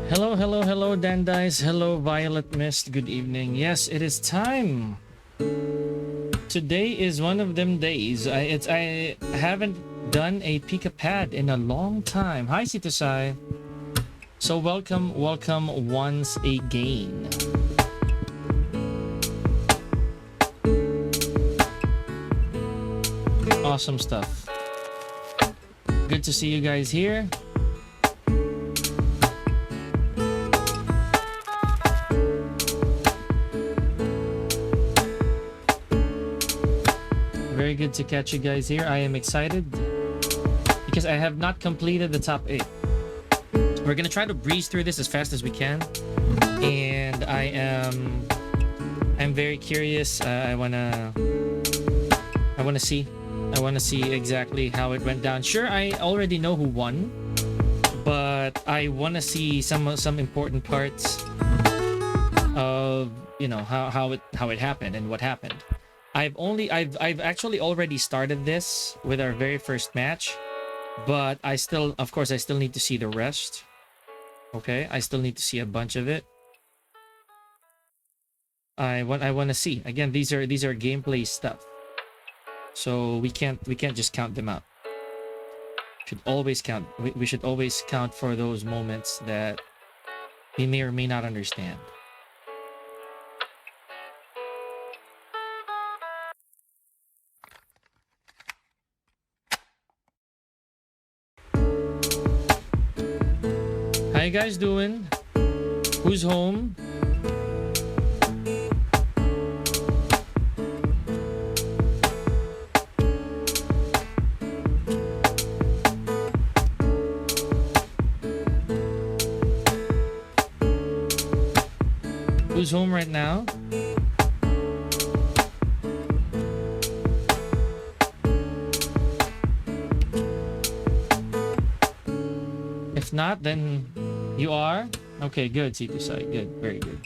Hello, hello, hello, Dandice. Hello, Violet Mist. Good evening. Yes, it is time. Today is one of them days. I haven't done a PicaPad in a long time. Hi, Sitasai. So welcome once again. Awesome stuff. Good to see you guys here. Very good to catch you guys here. I am excited because I have not completed the top 8. We're gonna try to breeze through this as fast as we can, and I'm very curious. I wanna see exactly how it went down. Sure, I already know who won, but I wanna see some important parts of, you know, how it happened and what happened. I've actually already started this with our very first match, but I still need to see the rest. Okay, I still need to see a bunch of it. I want to see again. These are gameplay stuff, so we can't just count them out. Should always count. We should always count for those moments that we may or may not understand. How you guys doing? Who's home? Who's home right now? If not, then you are? Okay, good, C2 side. Good, very good.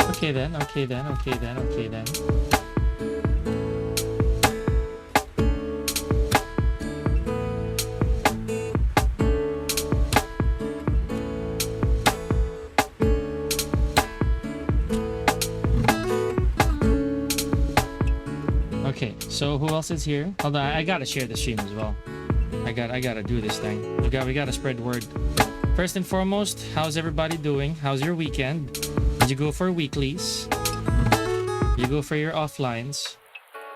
Okay then, okay then, okay then, okay then. Okay, so who else is here? Hold on, I gotta share the stream as well. I gotta do this thing. We gotta spread word. First and foremost, how's everybody doing? How's your weekend? Did you go for weeklies? You go for your offlines?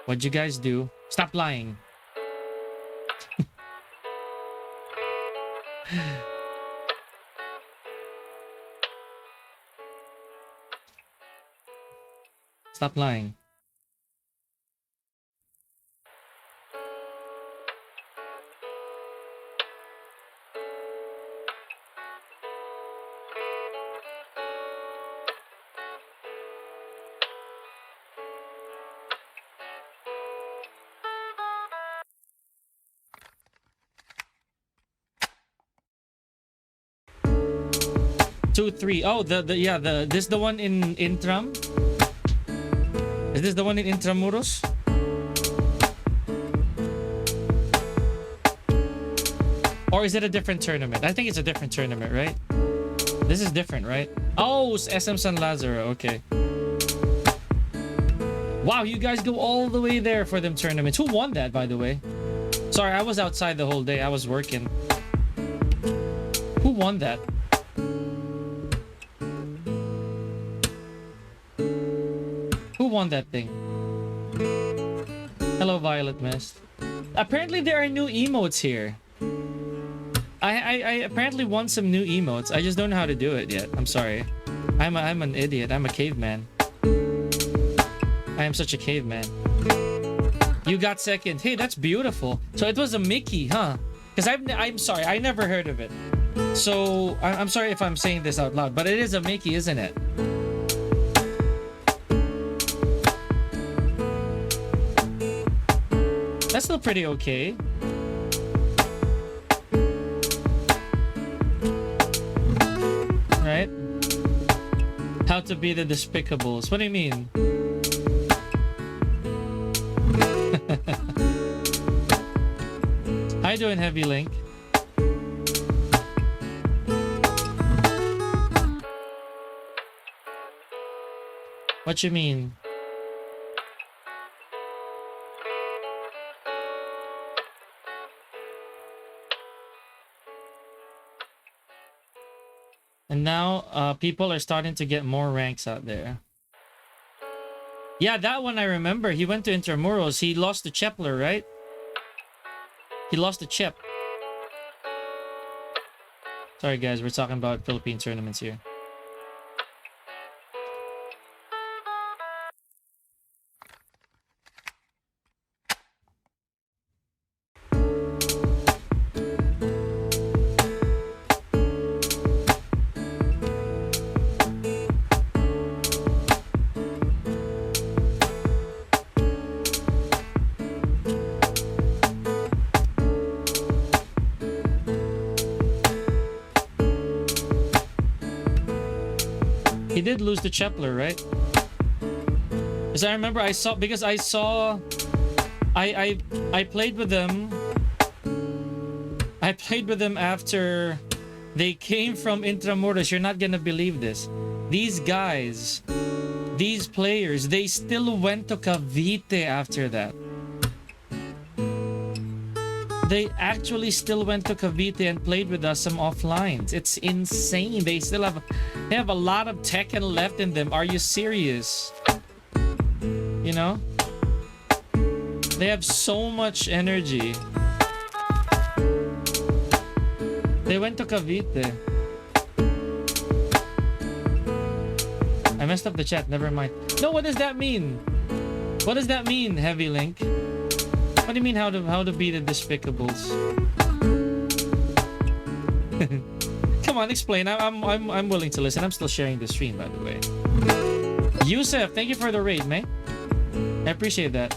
What'd you guys do? Stop lying. Stop lying. Two, three. Oh, this the one in Intram? Is this the one in Intramuros? Or is it a different tournament? I think it's a different tournament, right? This is different, right? Oh, it's SM San Lazaro. Okay. Wow, you guys go all the way there for them tournaments. Who won that, by the way? Sorry, I was outside the whole day. I was working. Who won that? Who won that thing? Hello, Violet Mist. Apparently there are new emotes here. I apparently won some new emotes. I just don't know how to do it yet. I'm sorry. I'm an idiot. I'm a caveman. I am such a caveman. You got second. Hey, that's beautiful. So it was a Mickey, huh? Because I'm sorry, I never heard of it. So I'm sorry if I'm saying this out loud, but it is a Mickey, isn't it? That's still pretty okay. Right? How to be the despicables. What do you mean? How you doing, Heavy Link? What you mean? And now people are starting to get more ranks out there. Yeah, that one I remember. He went to Intramuros. He lost to Chepler, right? He lost to Chep. Sorry guys, we're talking about Philippine tournaments here. He did lose to Chepler, right? Because I remember I played with them. I played with them after they came from Intramuros. You're not gonna believe this. These guys, these players, they still went to Cavite after that. They actually still went to Cavite and played with us some offlines. It's insane. They have a lot of Tekken left in them. Are you serious? You know? They have so much energy. They went to Cavite. I messed up the chat. Never mind. No, what does that mean? What does that mean, Heavy Link? What do you mean how to be the despicables? Come on, explain. I'm willing to listen. I'm still sharing the stream, by the way. Yusef, thank you for the raid, man. I appreciate that.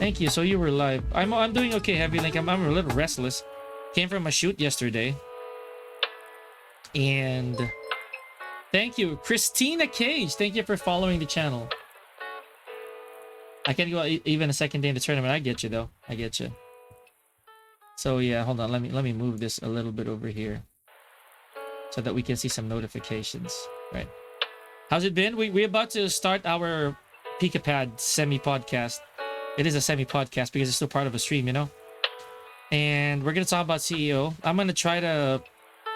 Thank you. So you were live. I'm doing okay, Heavy Link. I'm a little restless. Came from a shoot yesterday. And thank you, Christina Cage. Thank you for following the channel. I can't go even a second day in the tournament. I get you though. I get you. So yeah, hold on. Let me move this a little bit over here so that we can see some notifications. Right. How's it been? We're about to start our PicaPad semi-podcast. It is a semi-podcast because it's still part of a stream, you know? And we're going to talk about CEO. I'm going to try to,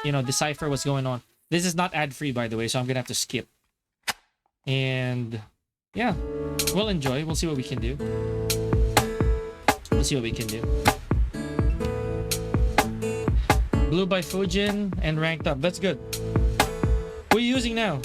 decipher what's going on. This is not ad-free, by the way, so I'm going to have to skip. And yeah, we'll enjoy. We'll see what we can do. We'll see what we can do. Blue by Fujin and ranked up. That's good. What are you using now?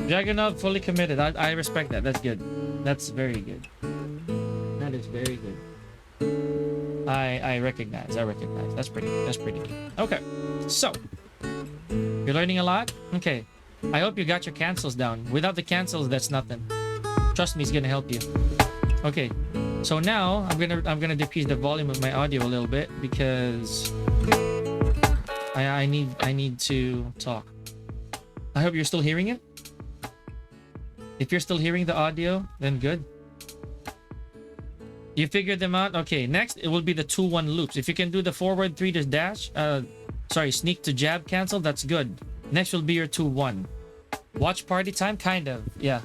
Dragunov fully committed. I respect that. That's good. That's very good. That is very good. I recognize. That's pretty good. Okay. So you're learning a lot? Okay. I hope you got your cancels down. Without the cancels, that's nothing. Trust me, it's gonna help you. Okay. So now I'm gonna decrease the volume of my audio a little bit because I need to talk. I hope you're still hearing it. If you're still hearing the audio, then good. You figured them out? Okay, next it will be the 2-1 loops. If you can do the forward 3 to dash, sneak to jab cancel, that's good. Next will be your 2-1. Watch party time? Kind of, yeah.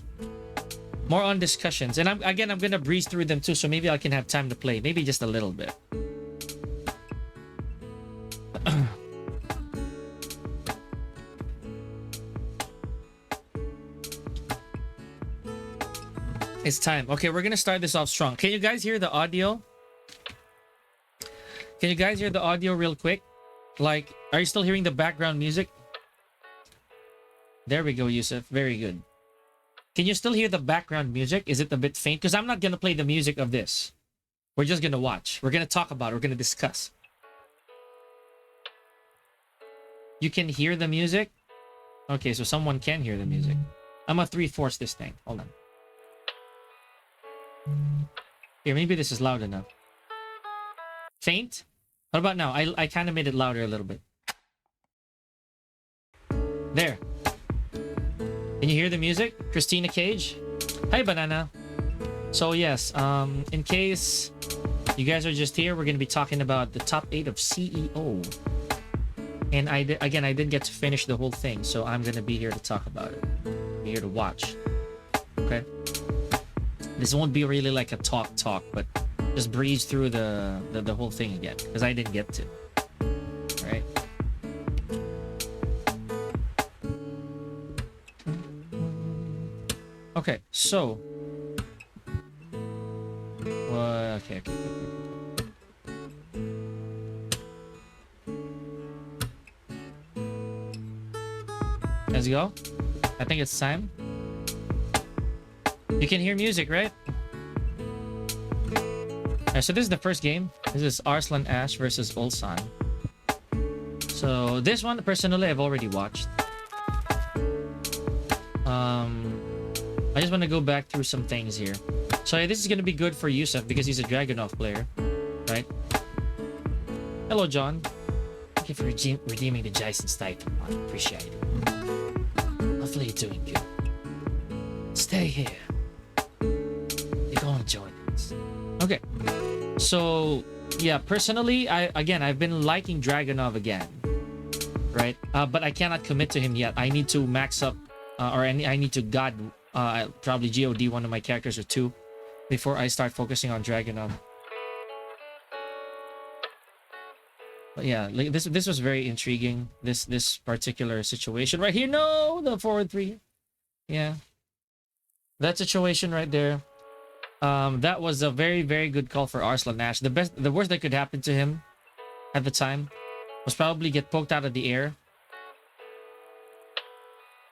More on discussions. And I'm gonna breeze through them too, so maybe I can have time to play. Maybe just a little bit. It's time. Okay, we're gonna start this off strong. Can you guys hear the audio? Can you guys hear the audio real quick? Like, are you still hearing the background music? There we go, Yusuf. Very good. Can you still hear the background music? Is it a bit faint? Because I'm not gonna play the music of this. We're just gonna watch. We're gonna talk about it. We're gonna discuss. You can hear the music? Okay, so someone can hear the music. I'm gonna 3/4 this thing. Hold on. Here, maybe this is loud enough. Faint? What about now? I kind of made it louder a little bit. There. Can you hear the music? Christina Cage? Hi, Banana. So yes, in case you guys are just here, we're going to be talking about the top 8 of CEO. And I didn't get to finish the whole thing, so I'm going to be here to talk about it. Be here to watch. Okay? This won't be really like a talk, but just breeze through the whole thing again, because I didn't get to. All right. Okay, so. Okay. Let's go. I think it's time. You can hear music, right? Alright, so this is the first game. This is Arslan Ash versus Ulsan. So this one, personally, I've already watched. I just want to go back through some things here. So yeah, this is going to be good for Yusuf because he's a Dragunov player, right? Hello, John. Thank you for redeeming the Jason stipend. I appreciate it. Hopefully you're doing good. Stay here. You're going to join us. Okay. So, yeah, personally, I've been liking Dragunov again. Right? But I cannot commit to him yet. I need to max up, I need to god, probably GOD one of my characters or two before I start focusing on Dragunov. But yeah, like this was very intriguing. This particular situation right here. No, the forward three. Yeah, that situation right there. That was a very very good call for Arslan Nash. The worst that could happen to him at the time was probably get poked out of the air.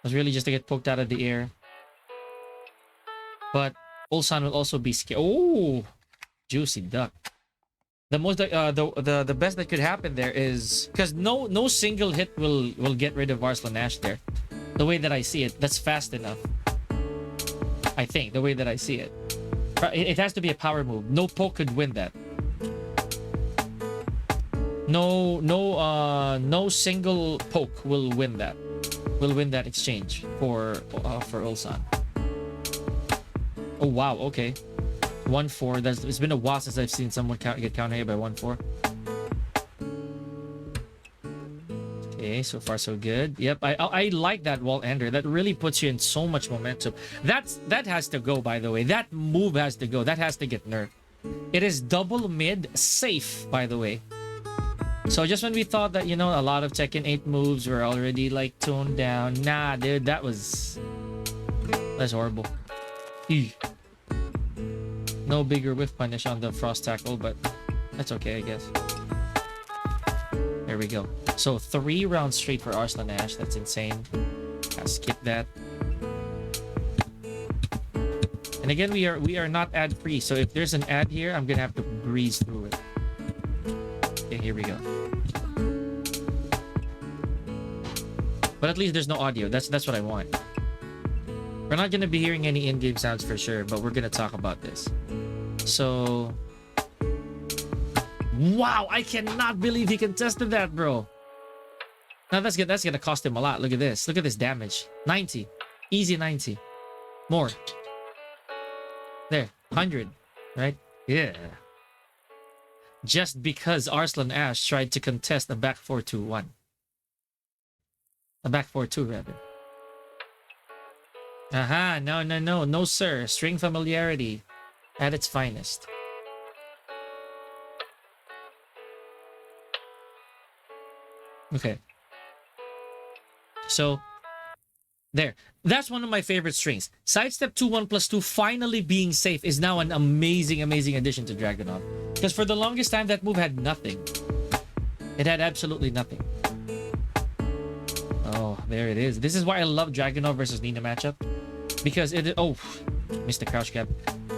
Was really just to get poked out of the air. But Ulsan will also be scared. Oh, juicy duck. The best that could happen there is because no single hit will get rid of Arslan Nash there. The way that I see it, that's fast enough. I think the way that I see it, it has to be a power move. No poke could win that. No single poke will win that. Will win that exchange for Ulsan. Oh wow, okay. 1-4. It's been a while since I've seen someone get counter hit by 1-4. Okay, so far so good. Yep, I like that wall ender. That really puts you in so much momentum. That has to go, by the way. That move has to go. That has to get nerfed. It is double mid safe, by the way. So just when we thought that, you know, a lot of Tekken 8 moves were already like toned down. Nah, dude, that's horrible. Ew. No bigger whiff punish on the frost tackle, but that's okay, I guess. There we go. So 3 rounds straight for Arslan Nash. That's insane. I'll skip that. And again, we are not ad free. So if there's an ad here, I'm gonna have to breeze through it. Okay, here we go. But at least there's no audio. That's what I want. We're not gonna be hearing any in-game sounds for sure, but we're gonna talk about this. So, wow! I cannot believe he contested that, bro. Now that's gonna cost him a lot. Look at this. Look at this damage. 90, easy 90. More. There, 100. Right? Yeah. Just because Arslan Ash tried to contest a back 4-2-1. A back 4-2 rather. Aha, no, sir. String familiarity at its finest. Okay. So, there. That's one of my favorite strings. Sidestep 2-1+2 finally being safe is now an amazing addition to Dragunov. Because for the longest time, that move had nothing. It had absolutely nothing. Oh, there it is. This is why I love Dragunov versus Nina matchup. Because it... Oh, missed the crouch cap.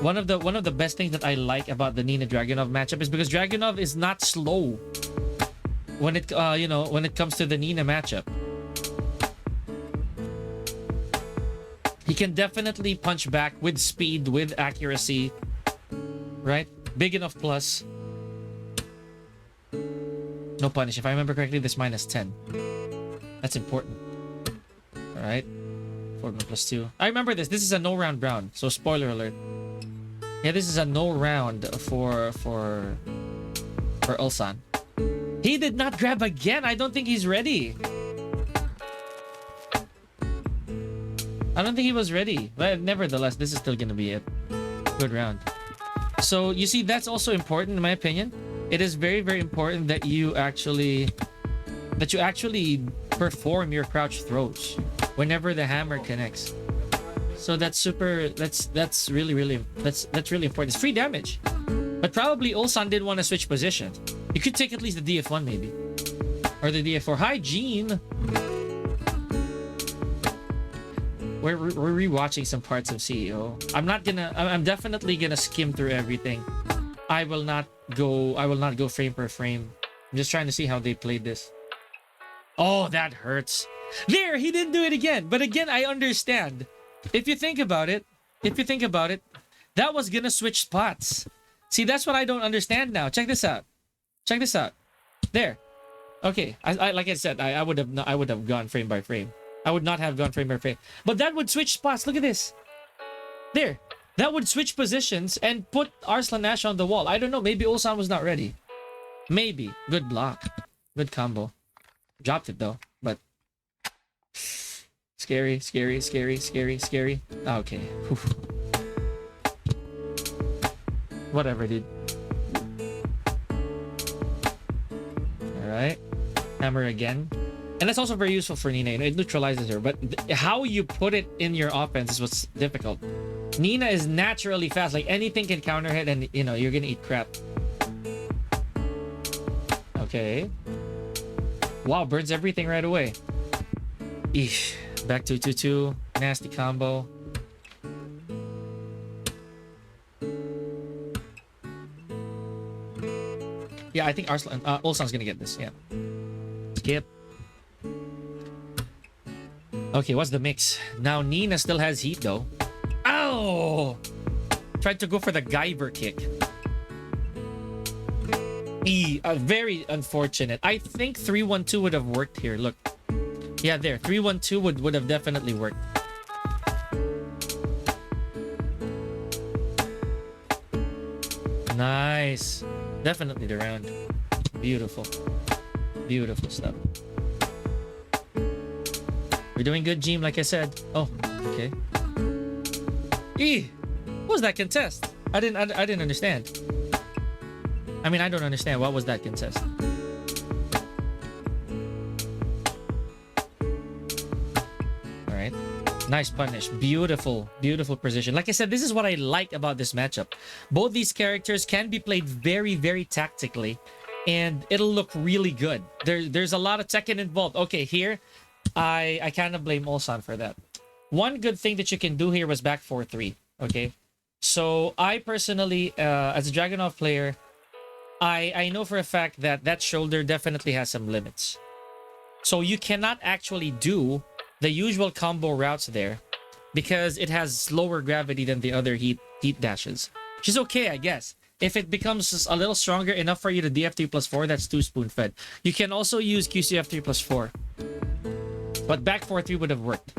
One of the best things that I like about the Nina Dragunov matchup is because Dragunov is not slow when it when it comes to the Nina matchup. He can definitely punch back with speed, with accuracy, right? Big enough plus. No punish. If I remember correctly, this minus 10. That's important. All right. 4-1+2. I remember this. This is a no round round. So spoiler alert. Yeah, this is a no round for Ulsan. He did not grab again. I don't think he's ready. I don't think he was ready. But nevertheless, this is still gonna be a good round. So you see, that's also important in my opinion. It is very important that you actually perform your crouch throws whenever the hammer connects. So that's really important. It's free damage. But probably Ulsan didn't want to switch position. You could take at least the DF1 maybe. Or the DF4. Hi, Gene! We're rewatching some parts of CEO. I'm definitely gonna skim through everything. I will not go frame per frame. I'm just trying to see how they played this. Oh, that hurts. There, he didn't do it again. But again, I understand. If you think about it, that was gonna switch spots. See, that's what I don't understand now. Check this out. There. Okay. I like I said, I would have gone frame by frame. I would not have gone frame by frame. But that would switch spots. Look at this. There. That would switch positions and put Arslan Nash on the wall. I don't know. Maybe Ulsan was not ready. Maybe. Good block. Good combo. Dropped it though. But scary. Okay. Whew. Whatever, dude. right. Hammer again. And that's also very useful for Nina. You know, it neutralizes her. But how you put it in your offense is what's difficult. Nina is naturally fast. Like, anything can counter hit and, you know, you're gonna eat crap. Okay. Wow, burns everything right away. Eesh. Back to 2-2. Nasty combo. Yeah, I think Ulsan's gonna get this. Yeah. Skip. Okay, what's the mix? Now Nina still has heat though. Oh! Tried to go for the Guyver kick. Very unfortunate. I think 3-1-2 would have worked here. Look. Yeah, there. 3-1-2 would have definitely worked. Nice. Definitely the round. Beautiful. Beautiful stuff. We're doing good, Jeem, like I said. Oh, okay. What was that contest? I didn't understand. I mean, I don't understand. What was that contest? All right. Nice punish. Beautiful, beautiful precision. Like I said, this is what I like about this matchup. Both these characters can be played very, very tactically, and it'll look really good. There's a lot of Tekken involved. Okay, here, I kind of blame Ulsan for that. One good thing that you can do here was back 4-3. Okay, so I personally, as a Dragunov player, I know for a fact that that shoulder definitely has some limits. So you cannot actually do the usual combo routes there because it has lower gravity than the other heat dashes. Which is okay, I guess. If it becomes a little stronger enough for you to DF3+4, that's 2 spoon-fed. You can also use QCF3+4. But back 4-3 would have worked.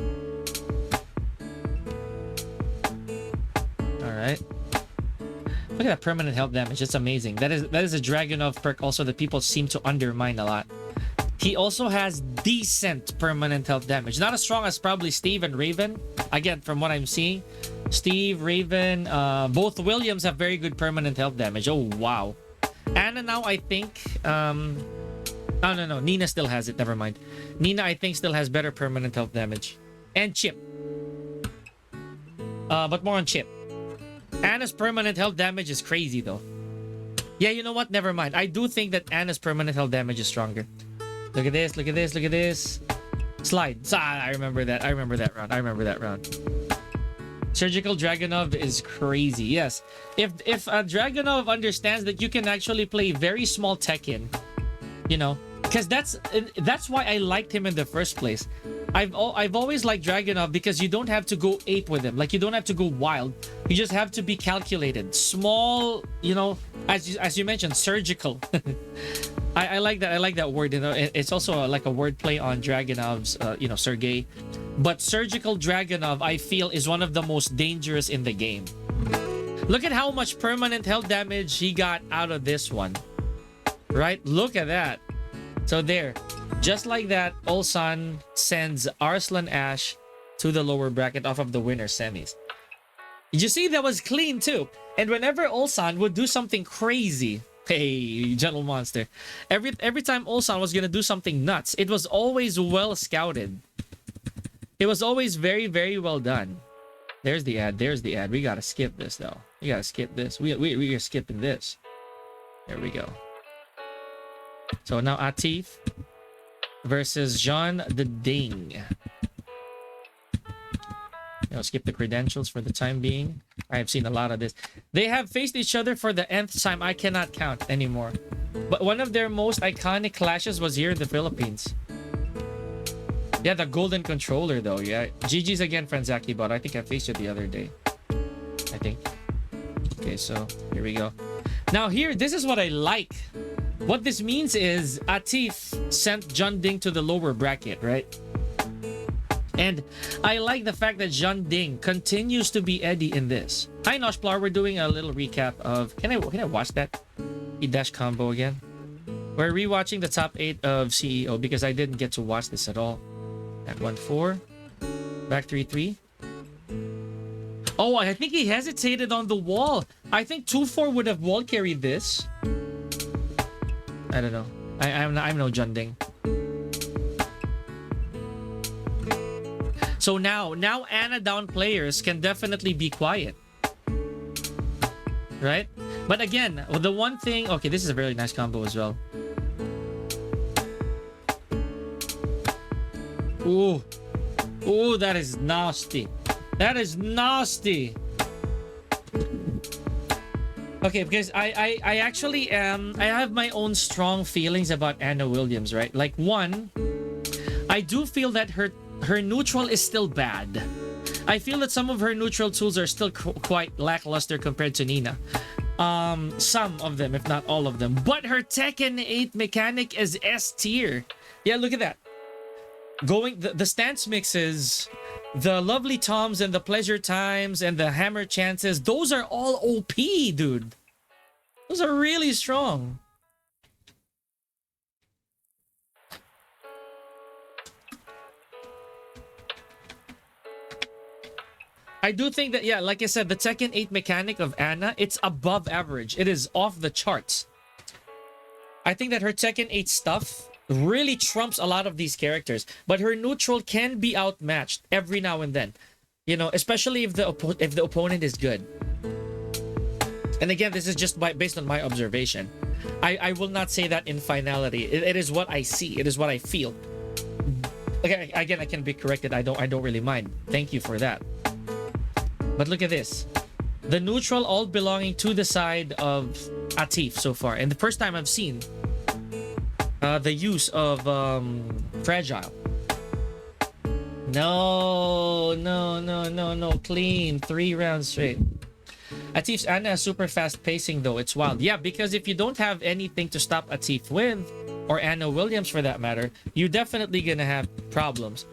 Alright. Look at that permanent health damage. It's amazing. That is a Dragunov perk also that people seem to undermine a lot. He also has decent permanent health damage. Not as strong as probably Steve and Raven. Again, from what I'm seeing. Steve, Raven, both Williams have very good permanent health damage. Oh, wow. Anna now, I think... Oh, no. Nina still has it. Never mind. Nina, I think, still has better permanent health damage. And Chip. But more on Chip. Anna's permanent health damage is crazy, though. Yeah, you know what? Never mind. I do think that Anna's permanent health damage is stronger. Look at this. Look at this. Look at this. Slide. I remember that. I remember that round. I remember that round. Surgical Dragunov is crazy. Yes. If Dragunov understands that you can actually play very small Tekken, you know, because that's why I liked him in the first place. I've always liked Dragunov because you don't have to go ape with him. Like, you don't have to go wild. You just have to be calculated. Small, you know, as you mentioned, surgical. I like that. I like that word. You know, it's also like a word play on Dragunov's, you know, Sergei. But surgical Dragunov, I feel, is one of the most dangerous in the game. Look at how much permanent health damage he got out of this one. Right? Look at that. So there. Just like that, Ulsan sends Arslan Ash to the lower bracket off of the winner semis. You see, that was clean too. And whenever Ulsan would do something crazy, hey, Gentle Monster, every time Ulsan was gonna do something nuts, it was always well scouted. It was always very, very well done. There's the ad. There's the ad. We gotta skip this though. We gotta skip this. We are skipping this. There we go. So now Atif versus Jean the Ding. Skip the credentials for the time being. I have seen a lot of this. They have faced each other for the nth time. I cannot count anymore. But one of their most iconic clashes was here in the Philippines. Yeah, the golden controller though. Yeah. GG's again, Franzaki bot. I think I faced you the other day. I think. Okay, so here we go. Now here, this is what I like. What this means is Atif sent John Ding to the lower bracket, right? And I like the fact that John Ding continues to be Eddie in this. Hi Noshplar, we're doing a little recap of... Can I watch that? E-dash combo again. We're rewatching the top 8 of CEO because I didn't get to watch this at all. At 1-4. Back 3-3. Oh, I think he hesitated on the wall. I think 2-4 would have wall carried this. I don't know. I'm no Junding. So now Ana down players can definitely be quiet. Right? But again, the one thing... Okay, this is a very nice combo as well. Ooh. Ooh, that is nasty. That is nasty. Okay, because I actually am... I have my own strong feelings about Ana Williams, right? Like, one, I do feel that her neutral is still bad. I feel that some of her neutral tools are still quite lackluster compared to Nina. Some of them, if not all of them. But her Tekken 8 mechanic is S tier. Yeah, look at that. Going the stance mixes, the lovely toms and the pleasure times and the hammer chances, those are all OP, dude. Those are really strong. I do think that, yeah, like I said, the Tekken 8 mechanic of Ana, it's above average. It is off the charts. I think that her Tekken 8 stuff really trumps a lot of these characters, but her neutral can be outmatched every now and then. You know, especially if the opponent is good. And again, this is just based on my observation. I will not say that in finality. It is what I see. It is what I feel. Okay, again, I can be corrected. I don't really mind. Thank you for that. But look at this. The neutral all belonging to the side of Atif so far. And the first time I've seen the use of Fragile. No. Clean. 3 rounds straight. Atif's Ana has super fast pacing though. It's wild. Yeah, because if you don't have anything to stop Atif with, or Ana Williams for that matter, you're definitely gonna have problems.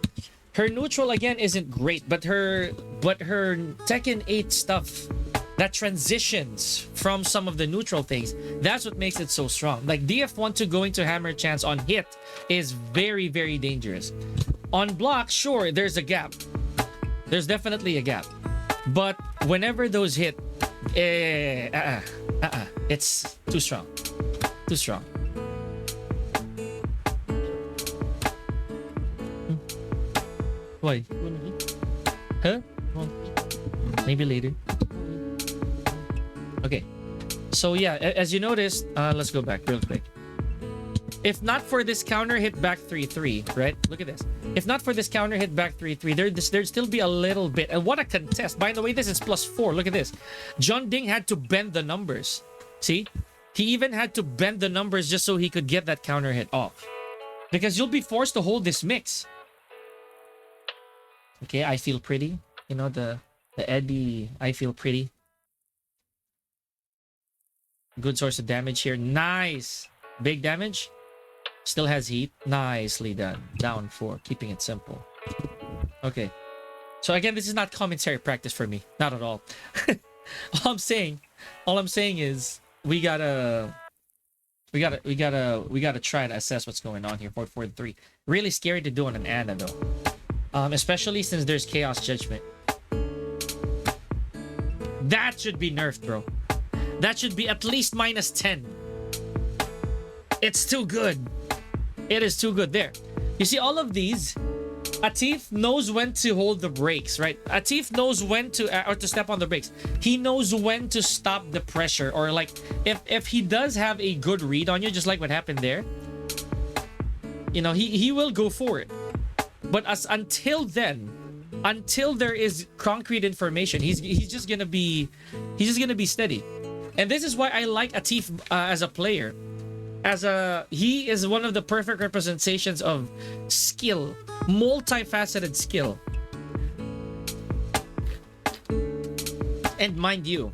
Her neutral again isn't great, but her Tekken 8 stuff that transitions from some of the neutral things, that's what makes it so strong. Like DF1 to going to hammer chance on hit is very, very dangerous. On block, sure, there's a gap. There's definitely a gap. But whenever those hit, it's too strong. Too strong. Why? Huh? Maybe later. Okay. So yeah, as you noticed, let's go back real quick. If not for this counter hit back 3-3, right? Look at this. If not for this counter hit back 3-3, there'd still be a little bit. And what a contest. By the way, this is +4. Look at this. John Ding had to bend the numbers. See? He even had to bend the numbers just so he could get that counter hit off. Because you'll be forced to hold this mix. Okay, I feel pretty. You know, the Eddie, I feel pretty. Good source of damage here. Nice. Big damage. Still has heat. Nicely done. Down 4. Keeping it simple. Okay. So again, this is not commentary practice for me. Not at all. all I'm saying is we gotta try to assess what's going on here. 4-4-3. Really scary to do on an Ana though. Especially since there's Chaos Judgment. That should be nerfed, bro. That should be at least -10. It's too good. It is too good. There. You see all of these? Atif knows when to hold the brakes, right? Atif knows when to or to step on the brakes. He knows when to stop the pressure, or like if he does have a good read on you, just like what happened there, you know, he will go for it. But until then, until there is concrete information, he's just gonna be steady. And this is why I like Atif as a player. He is one of the perfect representations of skill, multifaceted skill. And mind you,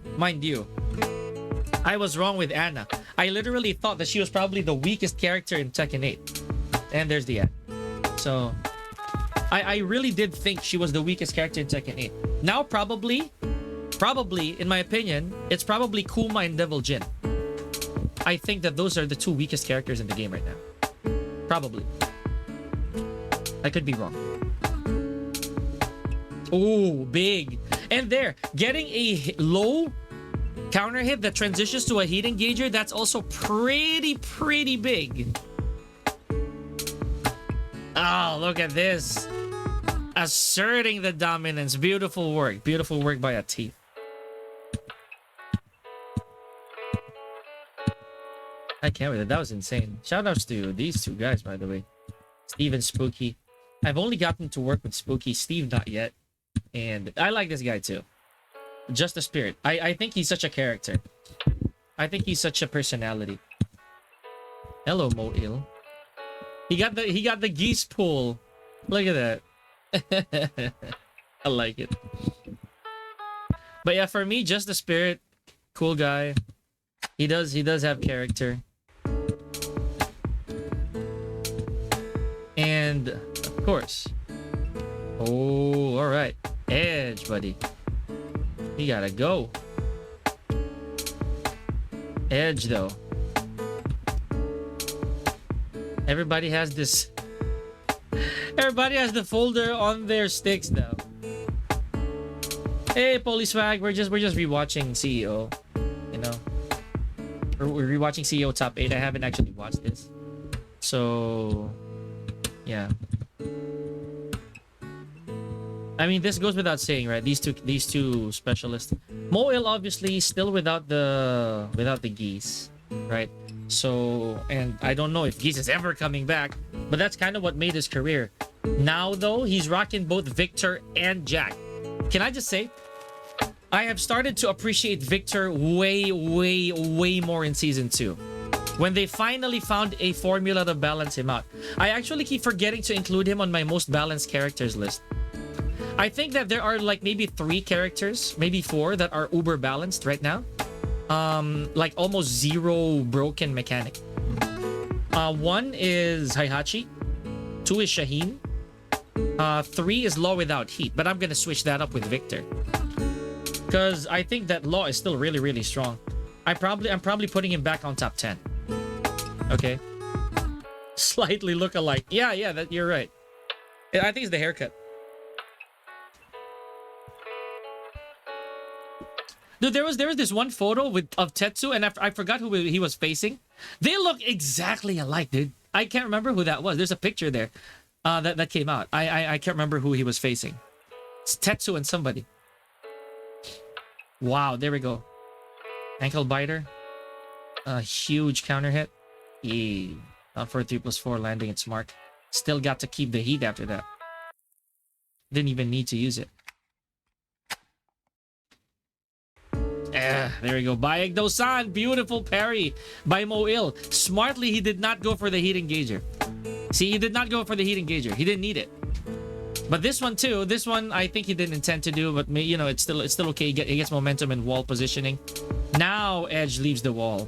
I was wrong with Ana. I literally thought that she was probably the weakest character in Tekken 8. And there's the end. So I really did think she was the weakest character in Tekken 8. Now probably, in my opinion, it's probably Kuma and Devil Jin. I think that those are the 2 weakest characters in the game right now. Probably. I could be wrong. Oh, big. And there, getting a low counter hit that transitions to a heat engager, that's also pretty big. Oh, look at this. Asserting the dominance. Beautiful work. Beautiful work by a team. I can't believe that was insane. Shout outs to these two guys, by the way. Steve and Spooky. I've only gotten to work with Spooky. Steve, not yet. And I like this guy too. Just a spirit. I think he's such a character. I think he's such a personality. Hello, Mo'il. He got the geese pull. Look at that. I like it. But yeah, for me, just the spirit. Cool guy. He does have character. And of course. Oh, all right. Edge, buddy. You gotta go. Edge, though. Everybody has this. Everybody has the folder on their sticks now. Hey, Polyswag, we're just rewatching CEO. You know, we're rewatching CEO Top 8. I haven't actually watched this, so yeah. I mean, this goes without saying, right? These two specialists. Mo'il obviously still without the geese, right? So, and I don't know if Geese is ever coming back, but that's kind of what made his career. Now, though, he's rocking both Victor and Jack. Can I just say, I have started to appreciate Victor way more in Season 2. When they finally found a formula to balance him out. I actually keep forgetting to include him on my most balanced characters list. I think that there are like maybe 3 characters, maybe 4 that are uber balanced right now. Like almost 0 broken mechanic. 1 is Heihachi, 2 is Shaheen, 3 is Law without heat, but I'm gonna switch that up with Victor. Because I think that Law is still really strong. I'm probably putting him back on top 10. Okay. Slightly look alike. Yeah, that you're right. I think it's the haircut. Dude, there was this one photo of Tetsu, and I forgot who he was facing. They look exactly alike, dude. I can't remember who that was. There's a picture there that came out. I can't remember who he was facing. It's Tetsu and somebody. Wow, there we go. Ankle biter. A huge counter hit. Yeah. For a 3+4 landing its mark. Still got to keep the heat after that. Didn't even need to use it. There we go. Baegdo-san. Beautiful parry by Mo'il. Smartly, he did not go for the heat engager. See, he did not go for the heat engager. He didn't need it. But this one too. This one, I think he didn't intend to do, but you know, it's still okay. He gets momentum and wall positioning. Now Edge leaves the wall.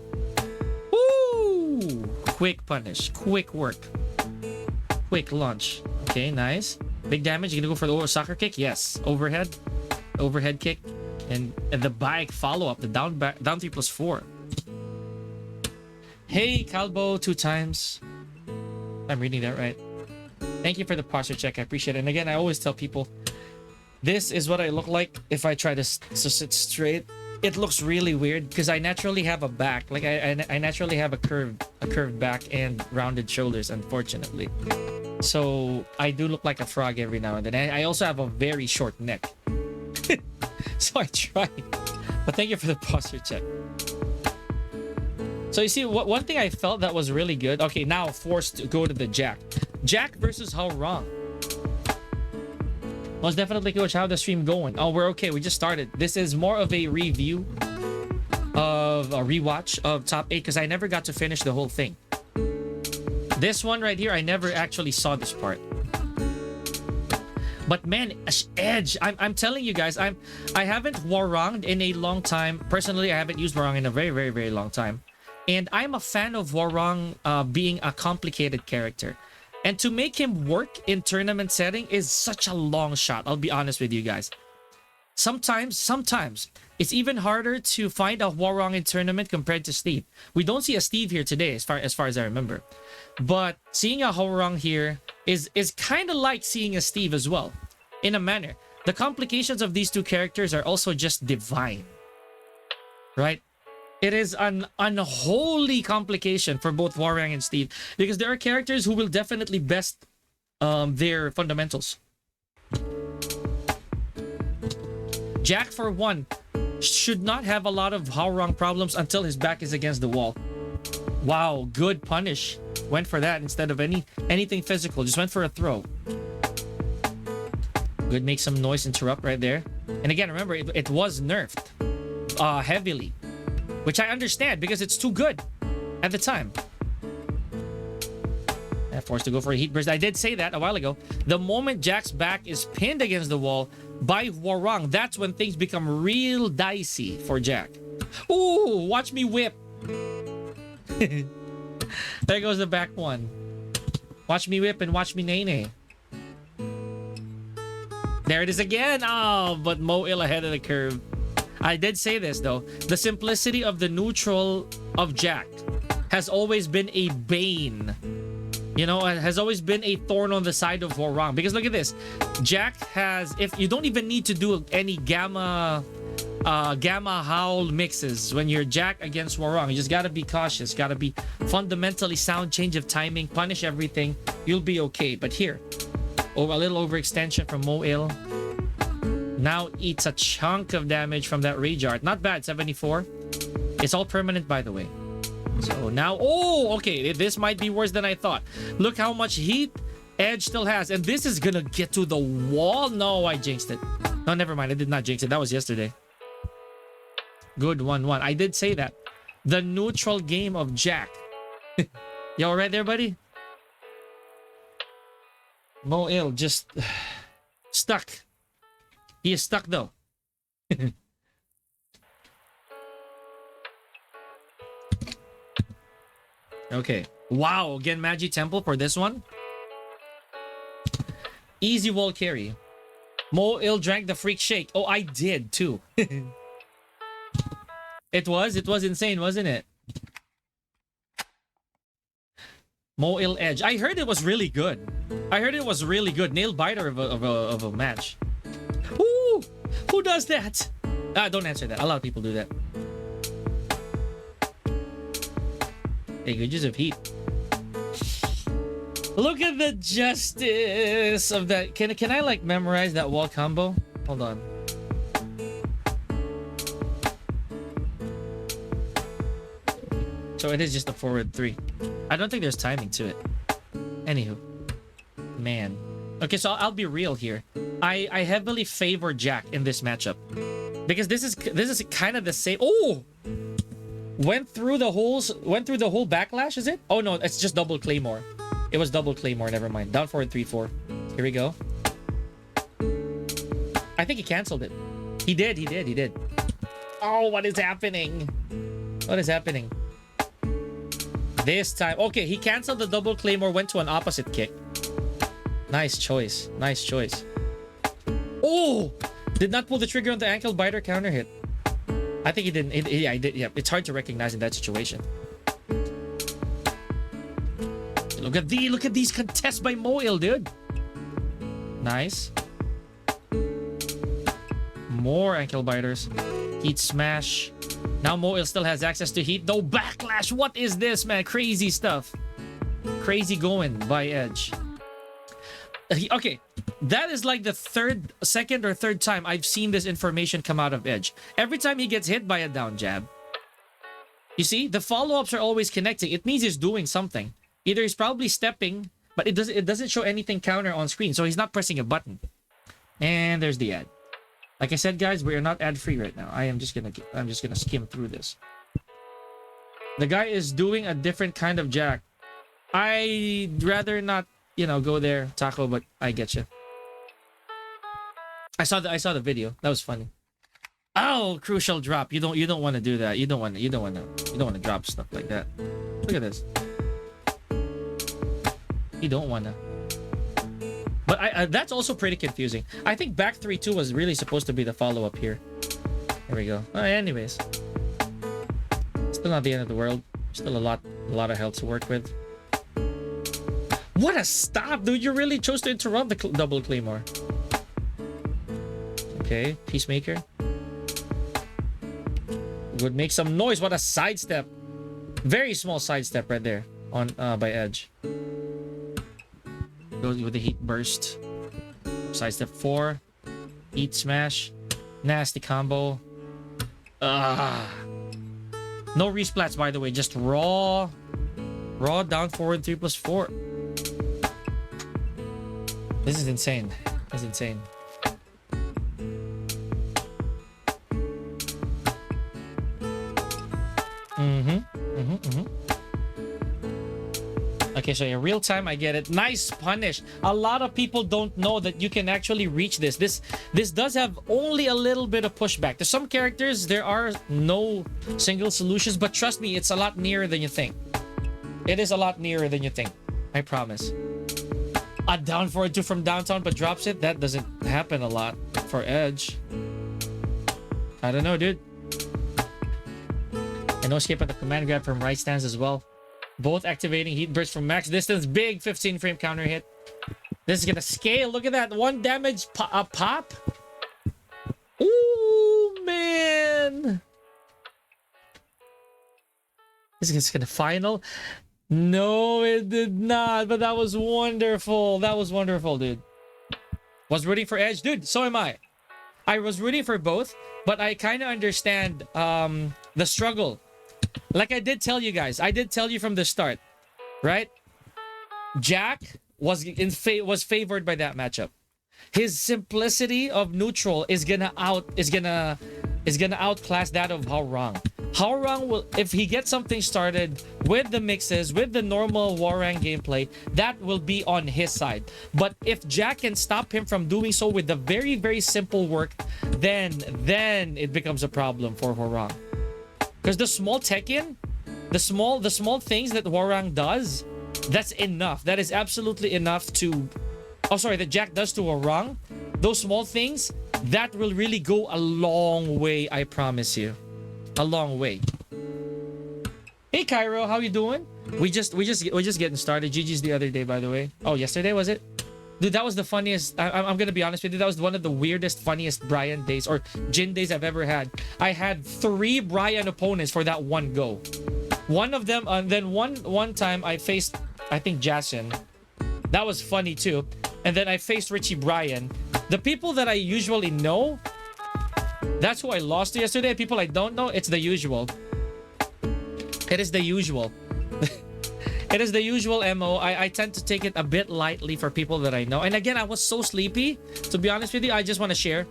Woo! Quick punish. Quick work. Quick launch. Okay, nice. Big damage. You gonna go for the soccer kick? Yes. Overhead. Overhead kick. And the bike follow-up, the down 3+4. Hey, Calbo, 2 times. I'm reading that right. Thank you for the posture check. I appreciate it. And again, I always tell people, this is what I look like if I try to sit straight. It looks really weird because I naturally have a back. Like, I naturally have a curved back and rounded shoulders, unfortunately. So, I do look like a frog every now and then. I also have a very short neck. So I tried. But thank you for the posture check. So you see, one thing I felt that was really good. Okay, now forced to go to the Jack. Jack versus How Wrong. Most definitely, Coach. How the stream going? Oh, we're okay. We just started. This is more of a review of a rewatch of Top 8 because I never got to finish the whole thing. This one right here, I never actually saw this part. But man, Edge, I'm telling you guys, I haven't Waranged in a long time. Personally, I haven't used Warang in a very long time. And I'm a fan of Warang being a complicated character. And to make him work in tournament setting is such a long shot. I'll be honest with you guys. Sometimes it's even harder to find a Warang in tournament compared to Steve. We don't see a Steve here today as far as I remember. But seeing a Warang here is kind of like seeing a Steve as well. In a manner. The complications of these two characters are also just divine. Right? It is an unholy complication for both Warang and Steve. Because there are characters who will definitely best their fundamentals. Jack, for one, should not have a lot of how wrong problems until his back is against the wall. Wow, good punish. Went for that instead of anything physical. Just went for a throw. Good, make some noise, interrupt right there. And again, remember, it was nerfed heavily, which I understand because it's too good at the time. Forced to go for a heat burst. I did say that a while ago. The moment Jack's back is pinned against the wall by Hwoarang, that's when things become real dicey for Jack. Ooh, watch me whip. There goes the back one. Watch me whip and watch me nay-nay. There it is again. Oh, but Mo'il ahead of the curve. I did say this though. The simplicity of the neutral of Jack has always been a bane. You know, it has always been a thorn on the side of Hwoarang. Because look at this. Jack has, if you don't even need to do any gamma howl mixes when you're Jack against Hwoarang. You just gotta be cautious. Gotta be fundamentally sound change of timing. Punish everything. You'll be okay. But here, a little overextension from Mo'il. Now eats a chunk of damage from that Rage Art. Not bad, 74. It's all permanent, by the way. So now, oh, okay, this might be worse than I thought. Look how much heat Edge still has. And this is gonna get to the wall. No, I jinxed it. No, never mind. I did not jinx it. That was yesterday. Good 1-1. I did say that. The neutral game of Jack. You all right there, buddy? Mo'il just stuck. He is stuck, though. Okay. Wow. Again, Magi Temple for this one. Easy wall carry. Mo'il drank the freak shake. Oh, I did too. It was insane, wasn't it? Mo'il Edge. I heard it was really good. Nail biter of a match. Ooh, who does that? Don't answer that. A lot of people do that. Hey, good use of heat. Look at the justice of that. Can I like memorize that wall combo? Hold on. So it is just a forward 3. I don't think there's timing to it. Anywho. Man. Okay, so I'll be real here. I heavily favor Jack in this matchup. Because this is kind of the same. Oh! Went through the whole backlash, is it? Oh no, it's just double claymore. It was double claymore, never mind. Down forward 3-4. Here we go. I think he canceled it. He did. Oh, what is happening? What is happening? This time. Okay, he canceled the double claymore, went to an opposite kick. Nice choice. Oh! Did not pull the trigger on the ankle biter counter hit. I think he didn't. Yeah, he did. Yeah, it's hard to recognize in that situation. Look at these contests by Mo'il, dude. Nice. More ankle biters. Heat smash. Now Mo'il still has access to heat. No backlash. What is this, man? Crazy stuff. Crazy going by Edge. Okay, that is like the second or third time I've seen this information come out of Edge. Every time he gets hit by a down jab. You see, the follow-ups are always connecting. It means he's doing something. Either he's probably stepping, but it doesn't show anything counter on screen, so he's not pressing a button. And there's the ad. Like I said, guys, we are not ad-free right now. I'm just gonna skim through this. The guy is doing a different kind of jack. I'd rather not, go there, Taco, but I get you. I saw the video. That was funny. Oh, crucial drop. You don't want to do that. You don't want to drop stuff like that. Look at this. You don't want to. But that's also pretty confusing. I think back 3-2 was really supposed to be the follow-up here. There we go. Anyways. Still not the end of the world. Still a lot of health to work with. What a stop, dude. You really chose to interrupt the double claymore. Okay, Peacemaker. Would make some noise. What a sidestep. Very small sidestep right there on by Edge. Goes with the heat burst. Side step 4. Heat smash. Nasty combo. No resplats, by the way. Just raw down forward 3+4. This is insane. This is insane. Okay, so in real time, I get it. Nice punish. A lot of people don't know that you can actually reach this. This does have only a little bit of pushback. To some characters, there are no single solutions, but trust me, it's a lot nearer than you think. It is a lot nearer than you think. I promise. A down forward 2 from downtown, but drops it? That doesn't happen a lot for Edge. I don't know, dude. And no escape on the command grab from right stance as well. Both activating heat burst from max distance. Big 15 frame counter hit. This is gonna scale. Look at that. 1 damage pop. Ooh, man. This is gonna final. No, it did not. But that was wonderful. That was wonderful, dude. Was rooting for Edge. Dude, so am I. I was rooting for both. But I kind of understand the struggle. Like I did tell you guys, I did tell you from the start, right? Jack was favored by that matchup. His simplicity of neutral is gonna outclass that of How Wrong. How Wrong will, if he gets something started with the mixes, with the normal Warang gameplay, that will be on his side. But if Jack can stop him from doing so with the very, very simple work, then it becomes a problem for Warang. Because the small Tekken, the small things that Warang does, that's enough. That is absolutely enough to... Oh, sorry, that Jack does to Warang. Those small things, that will really go a long way, I promise you. A long way. Hey, Cairo, how you doing? We just getting started. GG's the other day, by the way. Oh, yesterday, was it? Dude, that was the funniest. I'm gonna be honest with you. That was one of the weirdest, funniest Brian days or Jin days I've ever had. I had 3 Brian opponents for that one go. One of them, and then one time I faced, I think, Jason. That was funny too. And then I faced Richie Brian. The people that I usually know, that's who I lost to yesterday. People I don't know, it's the usual. It is the usual. It is the usual MO. I tend to take it a bit lightly for people that I know. And again, I was so sleepy. To be honest with you, I just want to share.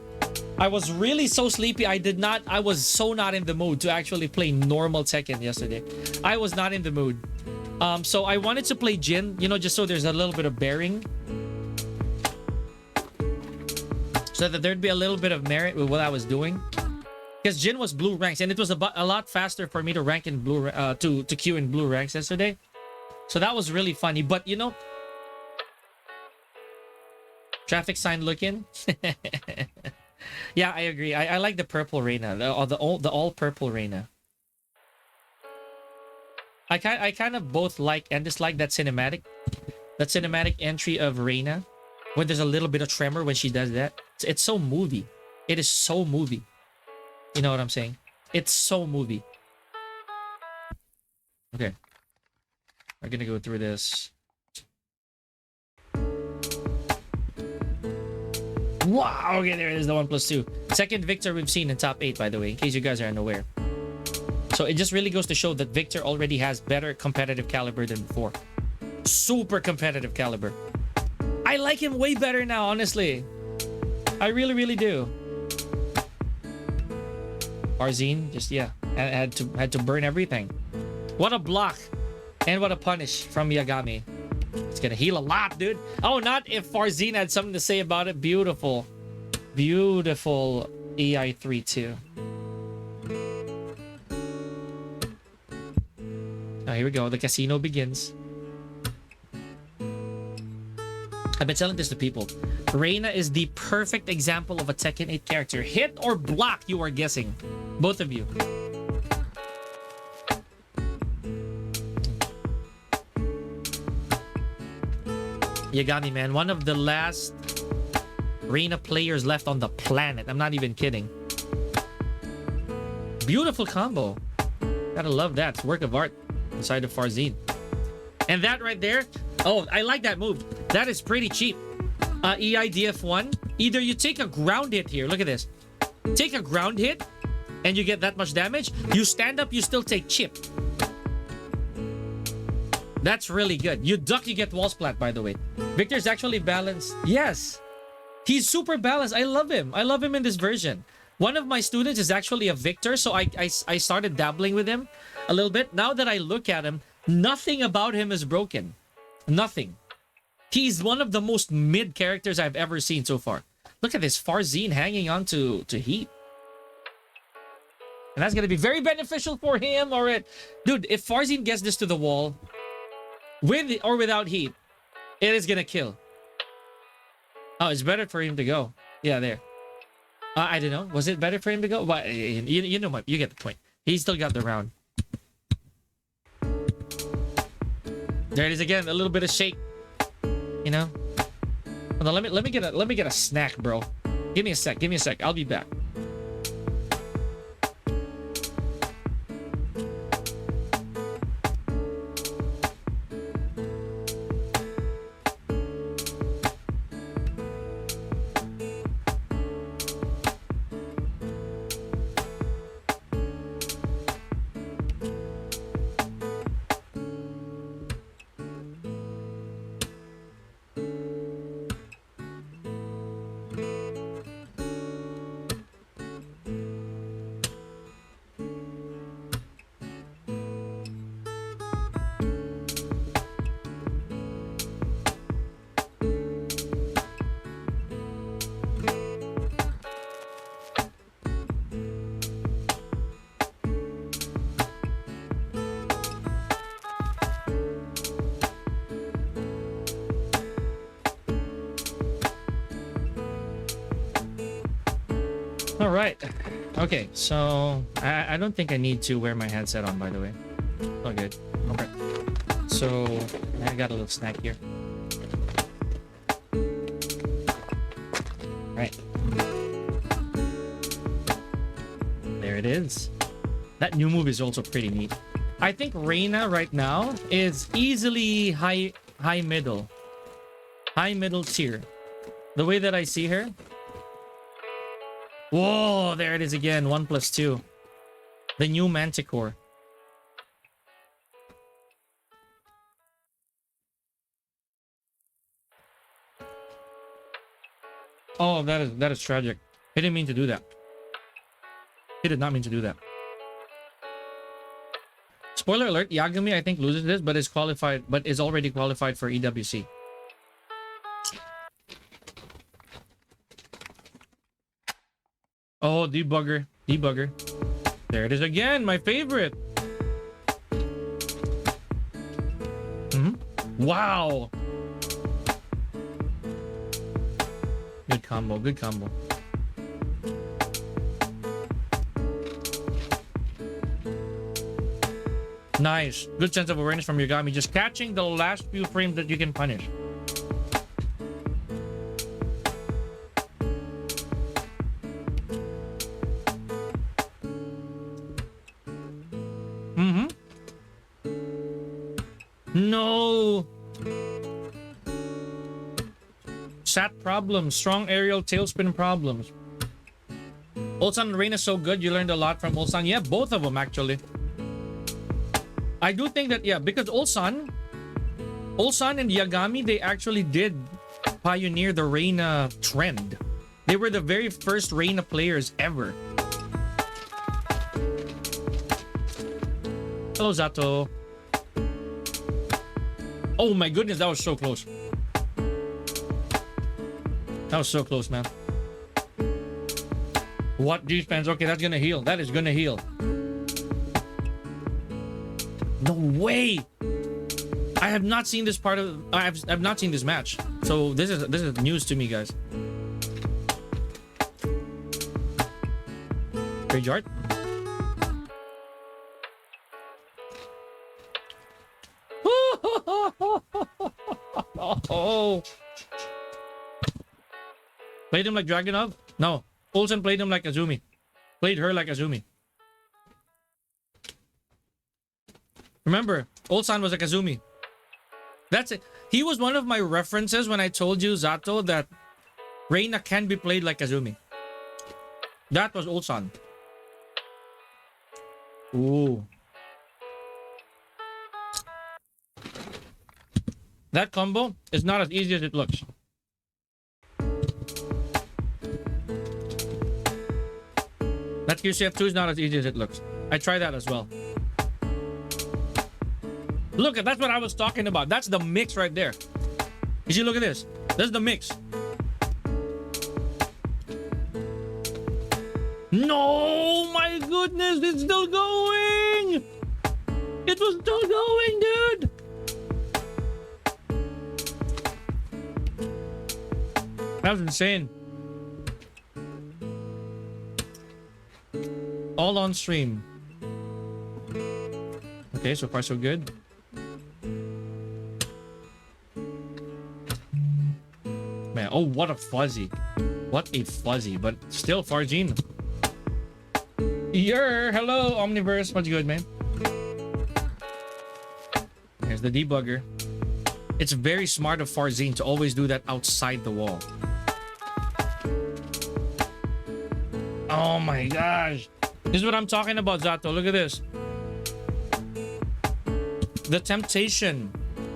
I was really so sleepy. I was so not in the mood to actually play normal Tekken yesterday. I was not in the mood. So I wanted to play Jin, you know, just so there's a little bit of bearing. So that there'd be a little bit of merit with what I was doing. Because Jin was blue ranks, and it was a lot faster for me to rank in blue, to queue in blue ranks yesterday. So that was really funny. But, you know, traffic sign looking. Yeah, I agree. I like the purple Reina, the all purple Reina. I kind of both like and dislike that cinematic entry of Reina, when there's a little bit of tremor when she does that. It's so movie. It is so movie. You know what I'm saying? It's so movie. Okay. We're gonna go through this. Wow! Okay, there it is, the 1+2. Second Victor we've seen in top 8, by the way, in case you guys are unaware. So it just really goes to show that Victor already has better competitive caliber than before. Super competitive caliber. I like him way better now, honestly. I really, really do. Farzine, just, yeah, had to burn everything. What a block. And what a punish from Yagami. It's gonna heal a lot, dude. Oh, not if Farzine had something to say about it. Beautiful. Beautiful EI3 too. Oh, here we go. The casino begins. I've been telling this to people. Reina is the perfect example of a Tekken 8 character. Hit or block, you are guessing. Both of you. Yagami, man, one of the last Reina players left on the planet. I'm not even kidding. Beautiful combo. Gotta love that. It's work of art inside of Farzine. And that right there, Oh, I like that move. That is pretty cheap. EIDF1. Either you take a ground hit here. Look at this. Take a ground hit and you get that much damage. You stand up, you still take chip. That's really good. You duck, you get wall splat, by the way. Victor's actually balanced. Yes. He's super balanced. I love him. I love him in this version. One of my students is actually a Victor, so I started dabbling with him a little bit. Now that I look at him, nothing about him is broken. Nothing. He's one of the most mid characters I've ever seen so far. Look at this Farzine hanging on to heat. And that's going to be very beneficial for him. Or it, dude, if Farzine gets this to the wall, with or without heat, it is going to kill. Oh, it's better for him to go. Yeah, there. I don't know. Was it better for him to go? But you know, you get the point. He still got the round. There it is again. A little bit of shake. You know. Hold on, let me get a snack, bro. Give me a sec. Give me a sec. I'll be back. All right. Okay, so I don't think I need to wear my headset on, by the way. Oh, good. Okay. So I got a little snack here. Right. There it is. That new move is also pretty neat. I think Reina right now is easily high middle tier. The way that I see her. Whoa, there it is again. 1+2. The new Manticore. Oh, that is tragic. He didn't mean to do that. He did not mean to do that. Spoiler alert, Yagami I think loses this, but is already qualified for EWC. Oh, debugger. There it is again, my favorite. Wow. Good combo. Nice. Good sense of awareness from Yagami. Just catching the last few frames that you can punish. No. Sat problems. Strong aerial tailspin problems. Ulsan and Rain is so good. You learned a lot from Ulsan. Yeah, both of them actually. I do think that, yeah, because Ulsan and Yagami, they actually did pioneer the Reina trend. They were the very first Reina players ever. Hello, Zato. Oh my goodness, that was so close. That was so close, man. What defense? Okay, that's gonna heal. That is gonna heal. No way! I have not seen this part of. I've not seen this match, so this is news to me, guys. Graveyard. Oh! Played him like Dragunov? No. Olsen played him like Azumi. Played her like Azumi. Remember, Ulsan was a Kazumi. That's it. He was one of my references when I told you, Zato, that Reina can be played like Kazumi. That was Ulsan. Ooh. That combo is not as easy as it looks. That QCF2 is not as easy as it looks. I tried that as well. Look, that's what I was talking about. That's the mix right there. You see, look at this. That's the mix. No, my goodness, it's still going. It was still going, dude. That was insane. All on stream. Okay, so far so good. Man, oh, what a fuzzy. What a fuzzy, but still Farjin. Hello, Omniverse. What's good, man? Here's the debugger. It's very smart of Farzine to always do that outside the wall. Oh my gosh. This is what I'm talking about, Zato. Look at this. The temptation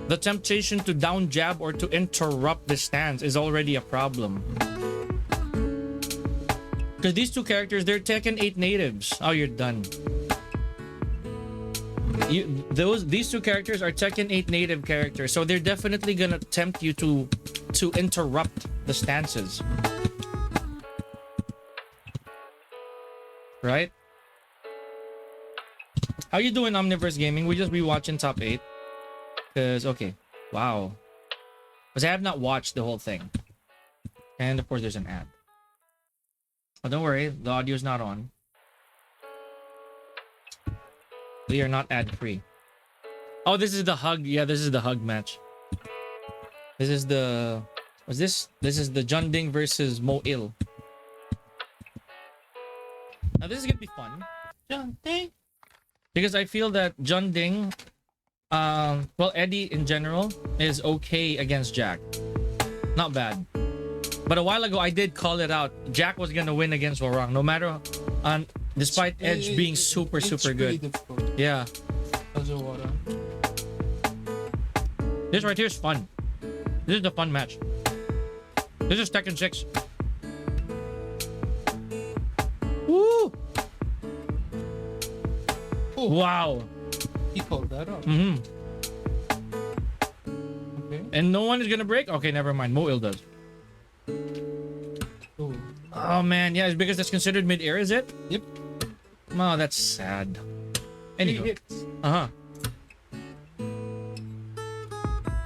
to down jab or to interrupt the stance is already a problem. Because these two characters, they're Tekken 8 natives. Oh, you're done. These two characters are Tekken 8 native characters, so they're definitely gonna tempt you to interrupt the stances. Right? How you doing, Omniverse Gaming? We just be watching top 8. Because, okay. Wow. Because I have not watched the whole thing. And of course there's an ad. Oh, don't worry, the audio is not on. We are not ad-free. Oh, this is the hug. Yeah, this is the hug match. This is the... What's this? This is the Junding versus Mo-Il. Now this is gonna be fun. Junding. Because I feel that Junding... well, Eddie in general is okay against Jack. Not bad. But a while ago, I did call it out. Jack was gonna win against Warang, no matter, despite Edge being super good. Difficult. Yeah. Warang. This right here is fun. This is the fun match. This is Tekken 6. Woo! Oh, wow. he called that up. Mm-hmm. Okay. And no one is gonna break? Okay, never mind. Mo-Il does. Oh. Oh man, yeah, it's because that's considered mid-air, is it? Yep. Oh, that's sad. Anyway. Uh-huh.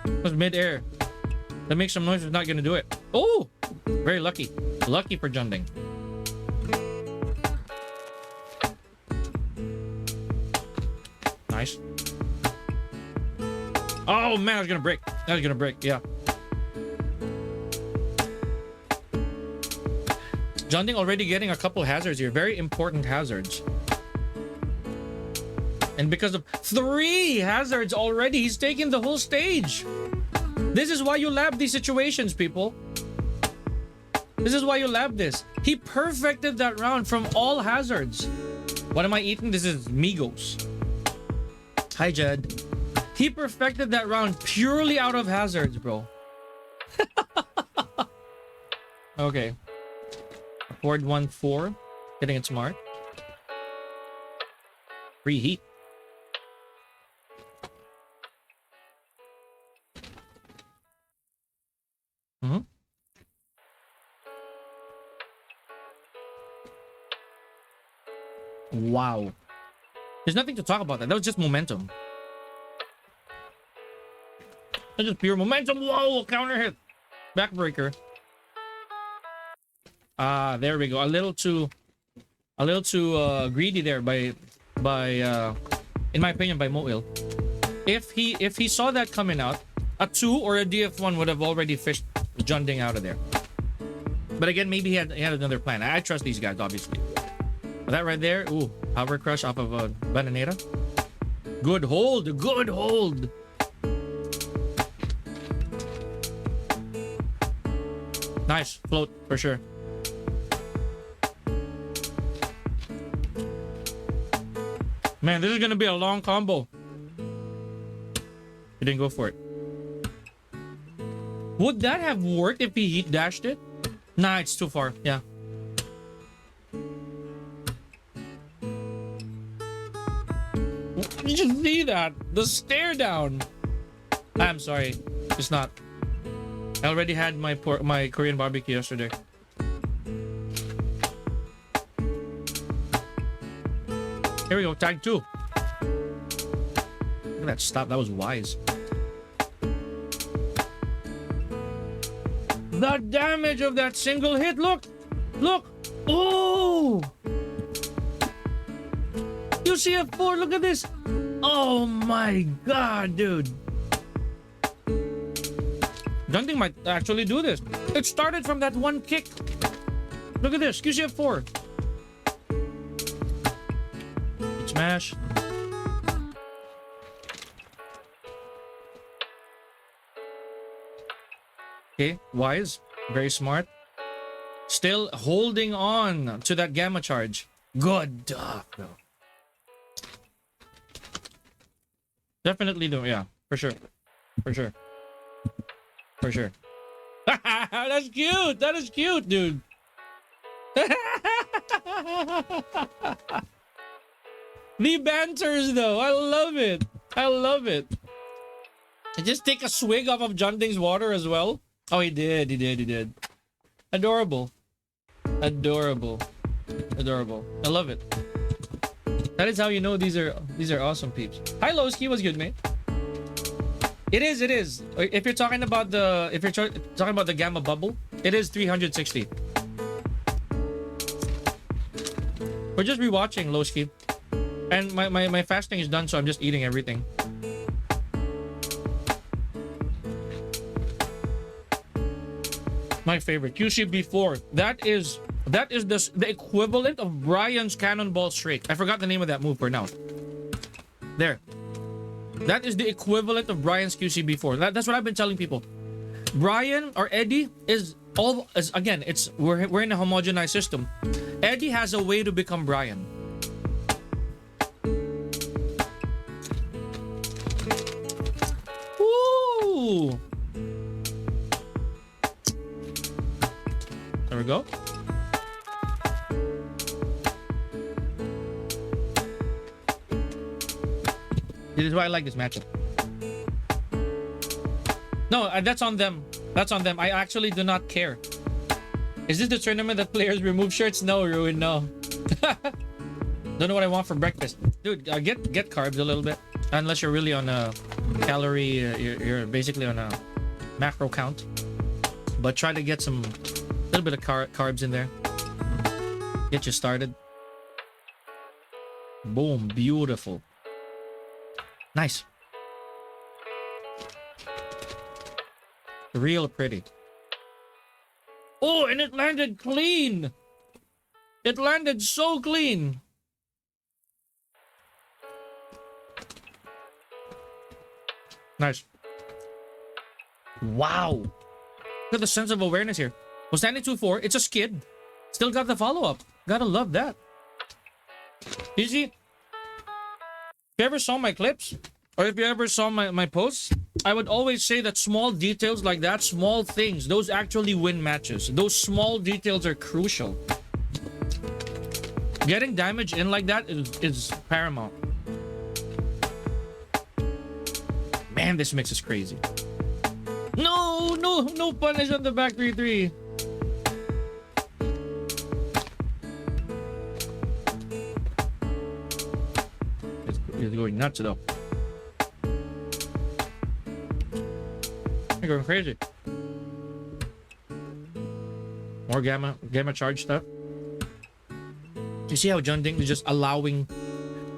It was mid-air. That makes some noise, it's not gonna do it. Oh! Very lucky. Lucky for Junding. Nice. Oh man, I was gonna break. That was gonna break, yeah. Junding already getting a couple hazards here. Very important hazards. And because of 3 hazards already, he's taking the whole stage. This is why you lab these situations, people. This is why you lab this. He perfected that round from all hazards. What am I eating? This is Migos. Hi, Jed. He perfected that round purely out of hazards, bro. Okay. Ford 1-4. Getting it smart. Reheat. Mm-hmm. Wow. There's nothing to talk about that. That was just momentum. That's just pure momentum. Whoa, counter hit. Backbreaker. Ah, there we go. A little too greedy there by in my opinion, by Mo-Il. If he saw that coming out, a 2 or a DF1 would have already fished Junding out of there. But again, maybe he had another plan. I trust these guys, obviously. But that right there, ooh, power crush off of a Bananera. Good hold, good hold. Nice. Float, for sure. Man, this is gonna be a long combo. He didn't go for it. Would that have worked if he heat dashed it? Nah, it's too far. Yeah. Did you see that? The stare down. I'm sorry. It's not. I already had my Korean barbecue yesterday. Here we go. Tag 2. Look at that stop. That was wise. The damage of that single hit. Look. Look. Oh. UCF4. Look at this. Oh my god, dude. Dunting might actually do this. It started from that one kick. Look at this. QCF4. Smash. Okay, wise. Very smart. Still holding on to that gamma charge. Good duck, though. Definitely do. Yeah, for sure. For sure. For sure. That's cute. That is cute, dude. The banters, though. I love it. I love it. Just take a swig off of Junting's water as well. Oh, he did. He did. He did. Adorable. Adorable. Adorable. I love it. That is how you know these are awesome peeps. Hi, Lowski. What's good, mate? It is. It is. If you're talking about the talking about the gamma bubble, it is 360. We're just rewatching Lowski, and my fasting is done, so I'm just eating everything. My favorite QCB4. That is the equivalent of Brian's cannonball straight. I forgot the name of that move for now. There. That is the equivalent of Brian's QCB4. That's what I've been telling people. Brian or Eddie is again, it's we're in a homogenized system. Eddie has a way to become Brian. Woo! There we go. This is why I like this matchup. No, that's on them. That's on them. I actually do not care. Is this the tournament that players remove shirts? No, Ruin, no. Don't know what I want for breakfast. Dude, get carbs a little bit. Unless you're really on a calorie, you're basically on a macro count. But try to get some little bit of carbs in there. Get you started. Boom, beautiful. Nice. Real pretty. Oh, and it landed clean. It landed so clean. Nice. Wow. Look at the sense of awareness here. Was standing 2-4. It's a skid. Still got the follow-up. Gotta love that. You see? If you ever saw my clips, or if you ever saw my posts, I would always say that small details like that, small things, those actually win matches. Those small details are crucial. Getting damage in like that is paramount. Man, this mix is crazy. No punish on the back 3-3. It's going nuts though. You're going crazy. More gamma charge stuff. You see how Junding is just allowing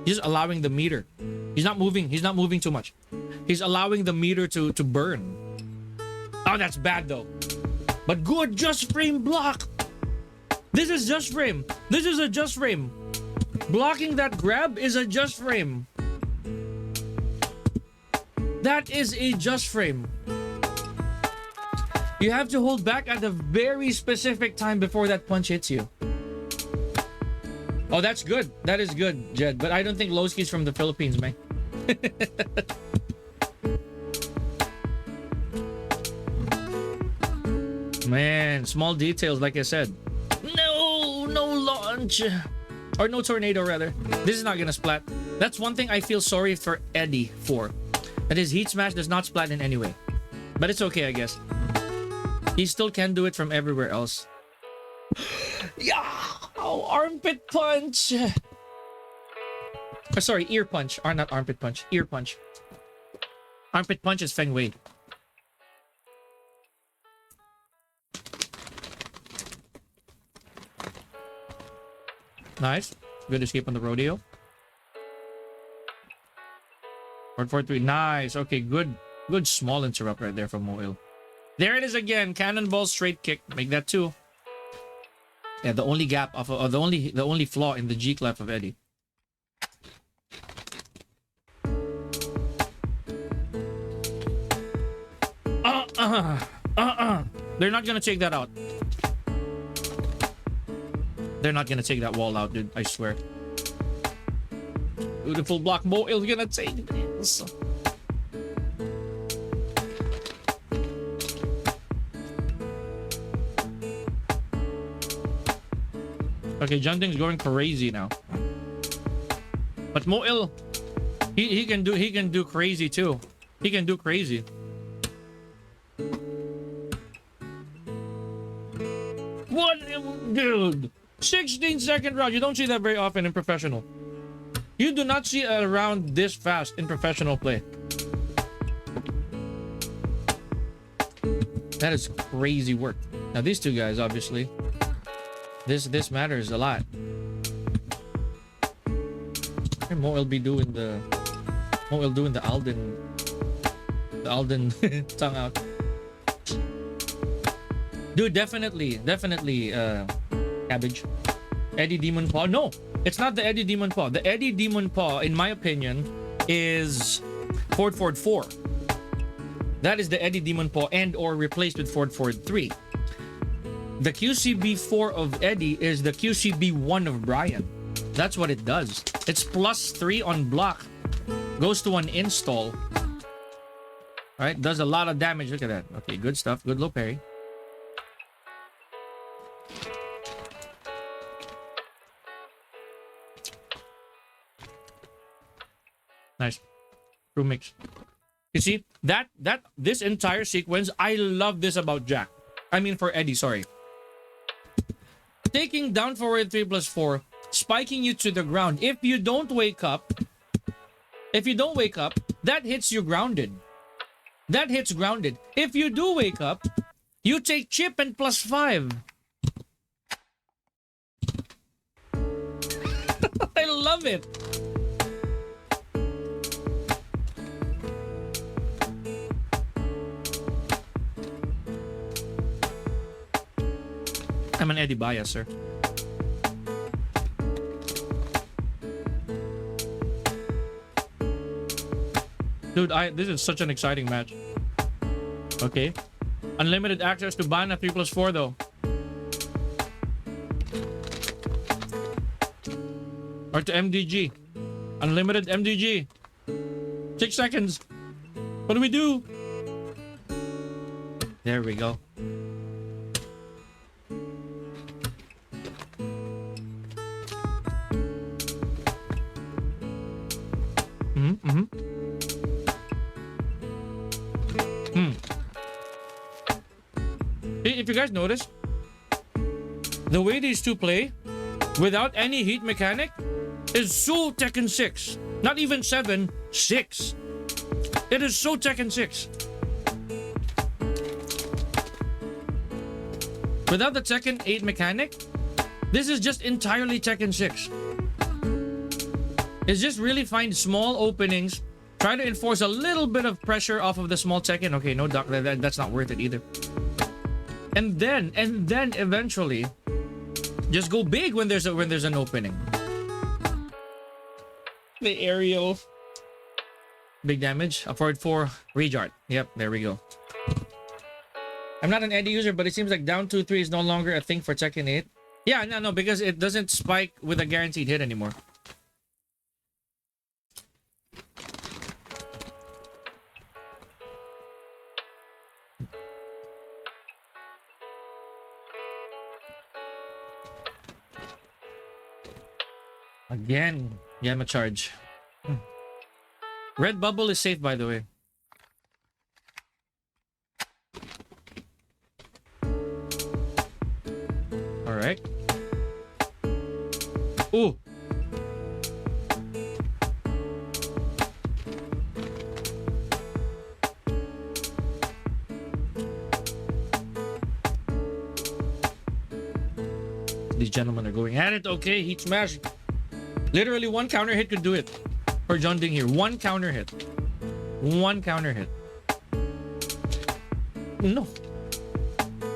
the meter. He's not moving too much. He's allowing the meter to burn. Oh, that's bad though. But good just frame block. This is just frame. This is a just frame. Blocking that grab is a just frame. That is a just frame. You have to hold back at a very specific time before that punch hits you. Oh, that's good. That is good, Jed. But I don't think Lowski's from the Philippines, man. Man, small details, like I said. No launch. Or no tornado, rather. This is not gonna splat. That's one thing I feel sorry for Eddie for. That his heat smash does not splat in any way. But it's okay, I guess. He still can do it from everywhere else. Yeah! Oh, armpit punch! Oh, sorry, ear punch. Or not armpit punch. Ear punch. Armpit punch is Feng Wei. Nice. Good escape on the rodeo. 4-4-3. Nice. Okay, good small interrupt right there from Moil. There it is again. Cannonball straight kick. Make that 2. Yeah, the only gap of the only flaw in the G clef of Eddie. They're not gonna take that out. They're not gonna take that wall out, dude. I swear. Beautiful block. Moil's gonna take this. Okay, Junting's going crazy now. But Moil, he can do crazy too. He can do crazy. What, dude? 16-second round. You don't see that very often in professional. You do not see a round this fast in professional play. That is crazy work. Now these two guys, obviously, this matters a lot. And Mo will be doing the Alden tongue out. Dude, definitely cabbage. Eddie Demon Paw. No, it's not the Eddie Demon Paw. The Eddie Demon Paw, in my opinion, is Ford 4. That is the Eddie Demon Paw and or replaced with Ford 3. The QCB4 of Eddie is the QCB1 of Brian. That's what it does. It's +3 on block. Goes to an install. Alright, does a lot of damage. Look at that. Okay, good stuff. Good low parry. Nice. True mix. You see, this entire sequence, I love this about Jack. I mean for Eddie, sorry. Taking down forward 3+4, spiking you to the ground. If you don't wake up, that hits you grounded. That hits grounded. If you do wake up, you take chip and +5. I love it. I'm an Eddie bias, sir. Dude, this is such an exciting match. Okay. Unlimited access to ban at 3+4 though. Or to MDG. Unlimited MDG. 6 seconds. What do we do? There we go. If you guys notice, the way these two play, without any heat mechanic, is so Tekken 6. Not even 7, 6. It is so Tekken 6. Without the Tekken 8 mechanic, this is just entirely Tekken 6. It's just really find small openings, try to enforce a little bit of pressure off of the small Tekken. Okay, no duck, that's not worth it either. And then eventually, just go big when there's an opening. The aerial, big damage. A forward 4 rejart. Yep, there we go. I'm not an Eddie user, but it seems like down 2-3 is no longer a thing for Tekken 8. Yeah, no, because it doesn't spike with a guaranteed hit anymore. Again, Yama charge. Red bubble is safe, by the way. All right. Ooh. These gentlemen are going at it. Okay, heat smash. Literally one counter hit could do it for John Ding here. One counter hit. One counter hit. No.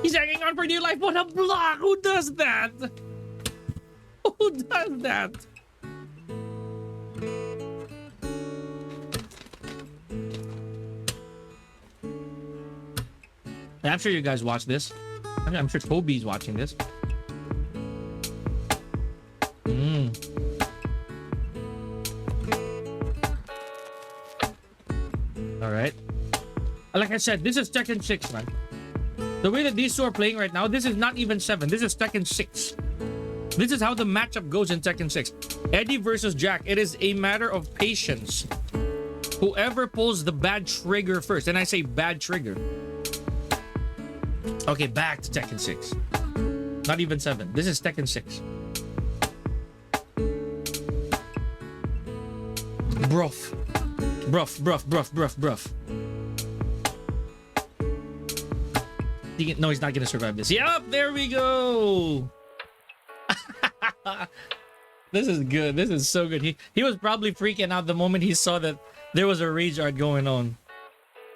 He's hanging on for dear life. What a block. Who does that? Who does that? I'm sure you guys watch this. I'm sure Toby's watching this. All right. Like I said, this is Tekken 6, man. The way that these two are playing right now, this is not even 7. This is Tekken 6. This is how the matchup goes in Tekken 6. Eddie versus Jack. It is a matter of patience. Whoever pulls the bad trigger first. And I say bad trigger. Okay, back to Tekken 6. Not even 7. This is Tekken 6. Bruff. Bruff. No, he's not gonna survive this. Yup, there we go. This is good. This is so good. He was probably freaking out the moment he saw that there was a rage art going on.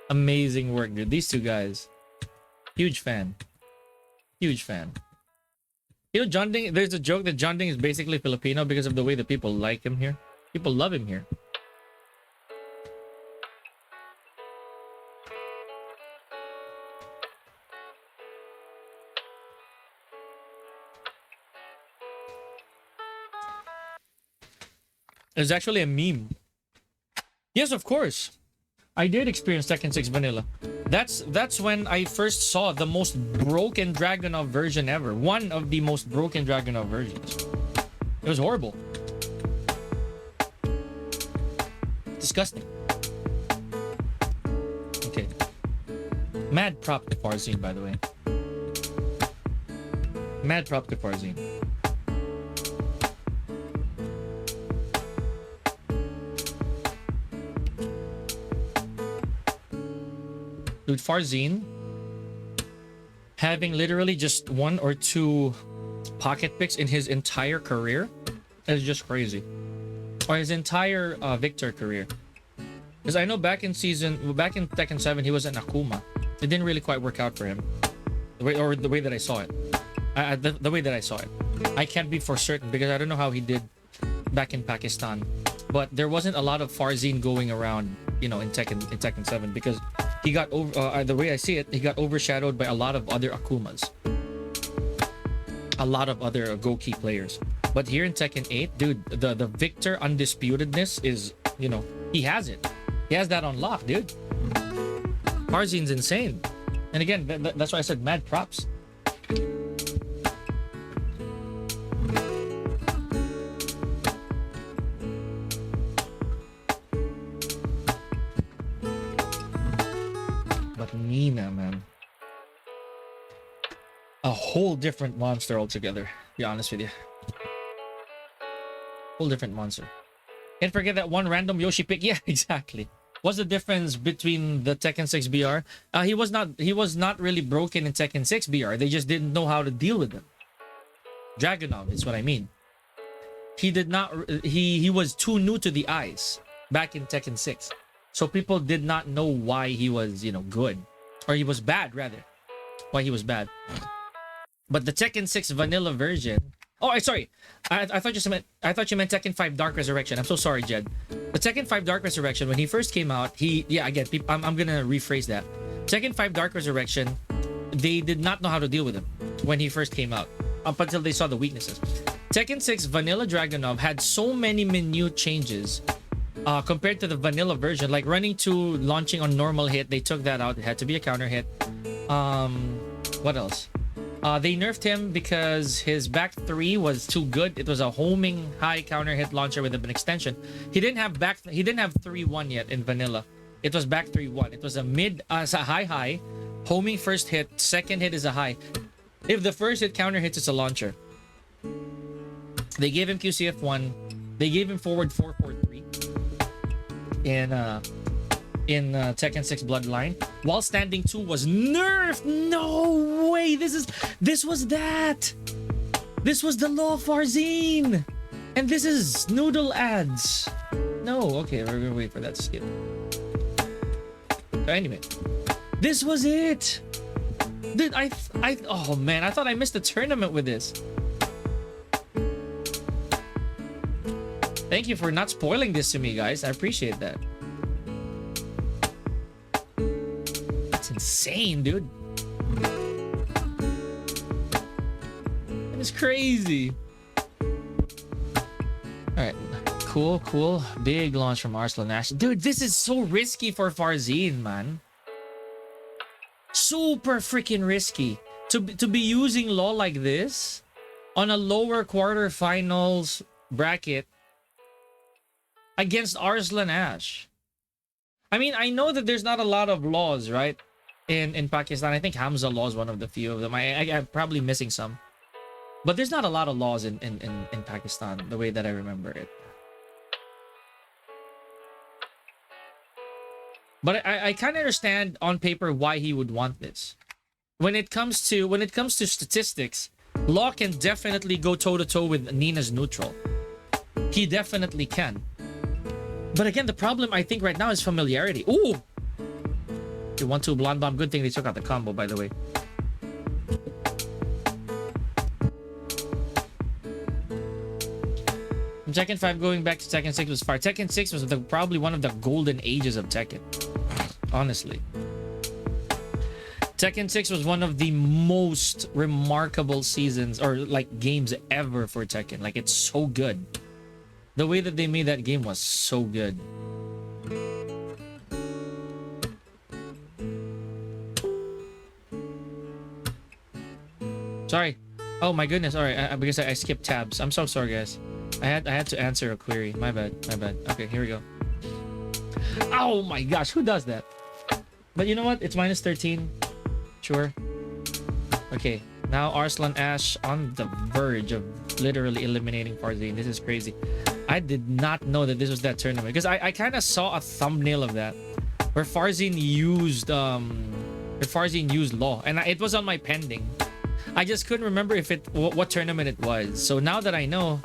Amazing work, dude. These two guys. Huge fan. Huge fan. You know, John Ding, there's a joke that John Ding is basically Filipino because of the way that people like him here. People love him here. It's actually a meme. Yes, of course. I did experience Tekken 6 Vanilla. That's when I first saw the most broken Dragunov version ever. One of the most broken Dragunov versions. It was horrible. Disgusting. Okay. Mad prop to Farzine, by the way. Mad prop to Farzine. Dude, Farzine having literally just 1 or 2 pocket picks in his entire career is just crazy. Or his entire Victor career. Because I know back in Tekken 7, he was an Akuma. It didn't really quite work out for him. The way that I saw it. The way that I saw it. I can't be for certain because I don't know how he did back in Pakistan. But there wasn't a lot of Farzine going around, you know, in Tekken 7 because he got over. The way I see it, he got overshadowed by a lot of other Akumas, a lot of other Goki players. But here in Tekken 8, dude, the Victor undisputedness is, you know, he has it. He has that on lock, dude. Farzine's insane. And again, that's why I said mad props. Nina, man, a whole different monster altogether, to be honest with you. Whole different monster. Can't forget that one random Yoshi pick. Yeah, exactly. What's the difference between the Tekken 6 BR? He was not really broken in Tekken 6 BR. They just didn't know how to deal with him. Dragunov is what I mean. He did not. He was too new to the eyes back in Tekken 6. So people did not know why he was, you know, good. Or he was bad, rather. Why he was bad. But the Tekken 6 vanilla version... Oh, sorry. I thought you meant Tekken 5 Dark Resurrection. I'm so sorry, Jed. The Tekken 5 Dark Resurrection, when he first came out, again, I'm gonna rephrase that. Tekken 5 Dark Resurrection, they did not know how to deal with him when he first came out, up until they saw the weaknesses. Tekken 6 Vanilla Dragunov had so many minute changes compared to the vanilla version, like running to launching on normal hit. They took that out. It had to be a counter hit. What else? They nerfed him because his back 3 was too good. It was a homing high counter hit launcher with an extension. He didn't have 3-1 yet in vanilla. It was back 3-1. It was a mid, a high, homing first hit. Second hit is a high. If the first hit counter hits, it's a launcher. They gave him QCF1. They gave him forward 4-4-3 in Tekken 6 Bloodline. While standing 2 was nerfed. No way. This was that. This was the Law Farzine. And this is noodle ads. No, okay, we're gonna wait for that to skip. But anyway, this was it. Did oh man, I thought I missed the tournament with this. Thank you for not spoiling this to me, guys. I appreciate that. That's insane, dude. That is crazy. Alright. Cool. Big launch from Arslan Ash. Dude, this is so risky for Farzine, man. Super freaking risky. To be using Law like this on a lower quarterfinals bracket against Arslan Ash. I mean, I know that there's not a lot of laws, right? In Pakistan. I think Hamza law is one of the few of them. I'm probably missing some. But there's not a lot of laws in Pakistan, the way that I remember it. But I kind of understand on paper why he would want this. When it comes to statistics, Law can definitely go toe-to-toe with Nina's neutral. He definitely can. But again, the problem I think right now is familiarity. Ooh! Okay, 1-2 blonde bomb. Good thing they took out the combo, by the way. From Tekken 5 going back to Tekken 6 was far. Tekken 6 was probably one of the golden ages of Tekken. Honestly. Tekken 6 was one of the most remarkable seasons or like games ever for Tekken. Like, it's so good. The way that they made that game was so good. Sorry. Oh my goodness. All right, because I skipped tabs. I'm so sorry, guys. I had to answer a query. My bad. Okay, here we go. Oh my gosh, who does that? But you know what? It's minus 13. Sure. Okay, now Arslan Ash on the verge of literally eliminating Farzine. This is crazy. I did not know that this was that tournament because I kind of saw a thumbnail of that where Farzine used Law, and it was on my pending. I just couldn't remember if what tournament it was. So now that I know,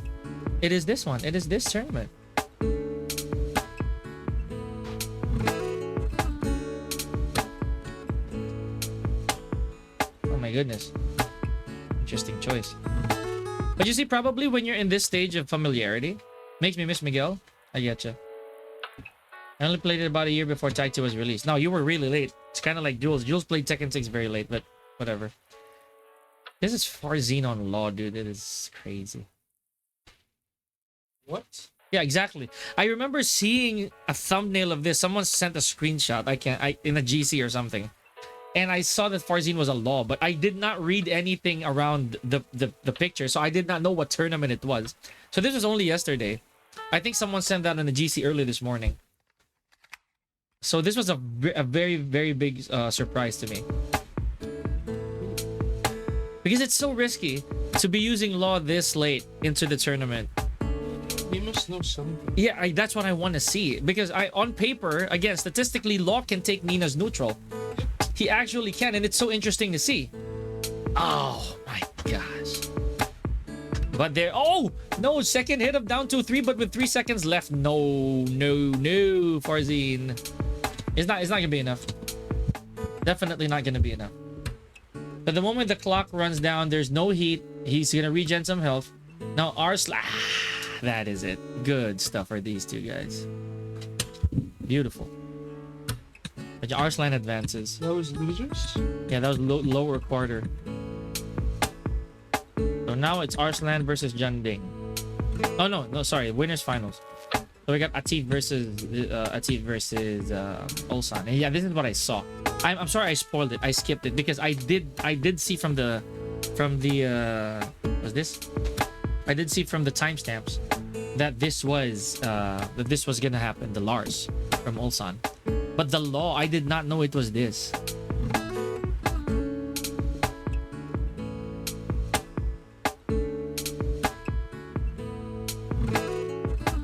it is this one. It is this tournament. Oh my goodness. Interesting choice. But you see, probably when you're in this stage of familiarity, makes me miss Miguel. I getcha. I only played it about a year before Tag 2 was released. No, you were really late. It's kind of like Jules. Jules played Tekken 6 very late, but whatever. This is Farzine on Law, dude. It is crazy. What? Yeah, exactly. I remember seeing a thumbnail of this. Someone sent a screenshot. In a GC or something. And I saw that Farzine was a Law, but I did not read anything around the picture, so I did not know what tournament it was. So this was only yesterday. I think someone sent that on the GC early this morning. So this was a very, very big surprise to me. Because it's so risky to be using Law this late into the tournament. He must know something. Yeah, that's what I want to see. Because on paper, again, statistically, Law can take Nina's neutral. He actually can, and it's so interesting to see. Oh my gosh. But there, oh no, second hit of down 2-3, but with 3 seconds left. No, Farzine. It's not gonna be enough. Definitely not gonna be enough. But the moment the clock runs down, there's no heat. He's gonna regen some health. Now Arslan, that is it. Good stuff for these two guys. Beautiful. But Arslan advances. That was losers? Yeah, that was lower quarter. So now it's Arslan versus Junding. Oh no, sorry, winners finals. So we got Atif versus Ulsan. And yeah, this is what I saw. I'm sorry I spoiled it. I skipped it because I did see from the was this? I did see from the timestamps that this was gonna happen. The Lars from Ulsan, but the law, I did not know it was this.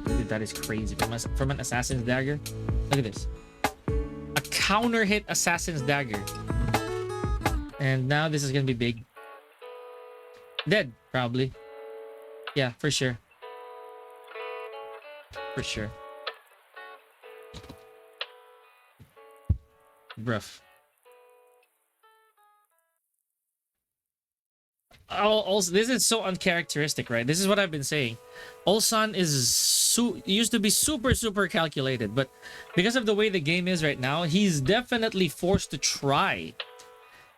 Dude, that is crazy. From an assassin's dagger. Look at this. A counter hit assassin's dagger. And now this is gonna be big. Dead, probably. Yeah, for sure. For sure. Bruh. Also, this is so uncharacteristic, right? This is what I've been saying. Ulsan used to be super calculated, but because of the way the game is right now, he's definitely forced to try.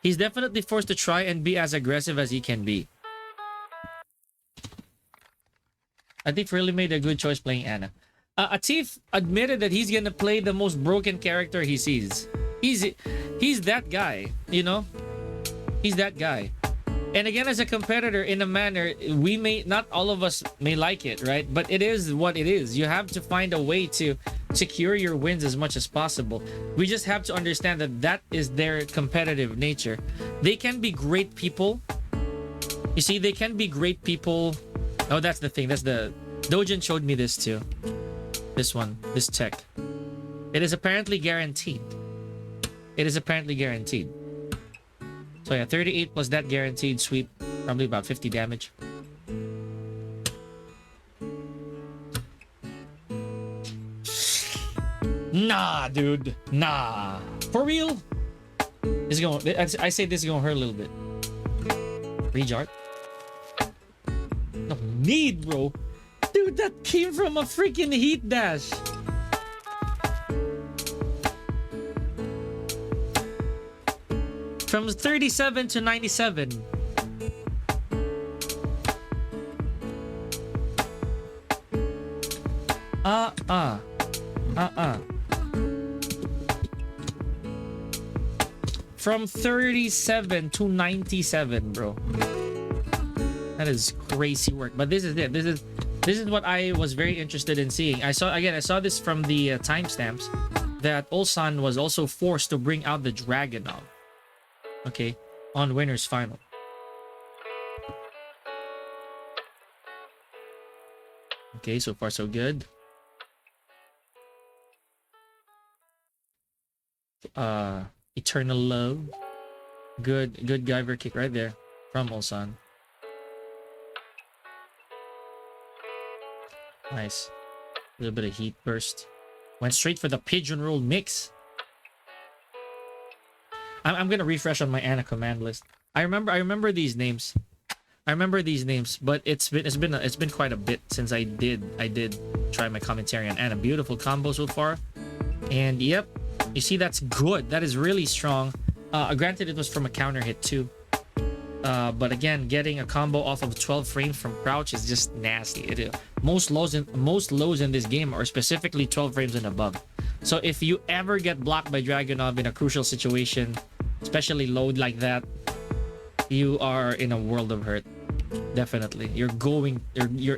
He's definitely forced to try and be as aggressive as he can be. Atif really made a good choice playing Ana. Atif admitted that he's gonna play the most broken character he sees. He's that guy, you know? He's that guy. And again, as a competitor, in a manner, we may not all of us may like it, right? But it is what it is. You have to find a way to secure your wins as much as possible. We just have to understand that that is their competitive nature. They can be great people. You see, they can be great people. Oh, that's the thing. That's the Dojin showed me this too. This one, this tech. It is apparently guaranteed. It is apparently guaranteed. So yeah, 38 plus that guaranteed sweep, probably about 50 damage. Nah, dude. Nah. For real? This is going, I say this is gonna hurt a little bit. Rejart. No need, bro. Dude, that came from a freaking heat dash. From 37 to 97. From 37 to 97, bro. That is crazy work. But this is it. This is what I was very interested in seeing. I saw this from the timestamps that Ulsan was also forced to bring out the Dragunov. Okay, on winners final. Okay, so far so good. Eternal Love. Good Guyver kick right there from Ulsan. Nice. A little bit of heat burst. Went straight for the pigeon roll mix. I'm gonna refresh on my Ana command list. I remember these names. But it's been quite a bit since I did try my commentary on Ana. Beautiful combo so far. And yep, you see that's good. That is really strong. Granted it was from a counter hit too. But again, getting a combo off of 12 frames from crouch is just nasty. Most lows in this game are specifically 12 frames and above. So if you ever get blocked by Dragunov in a crucial situation, especially load like that, you are in a world of hurt. Definitely. You're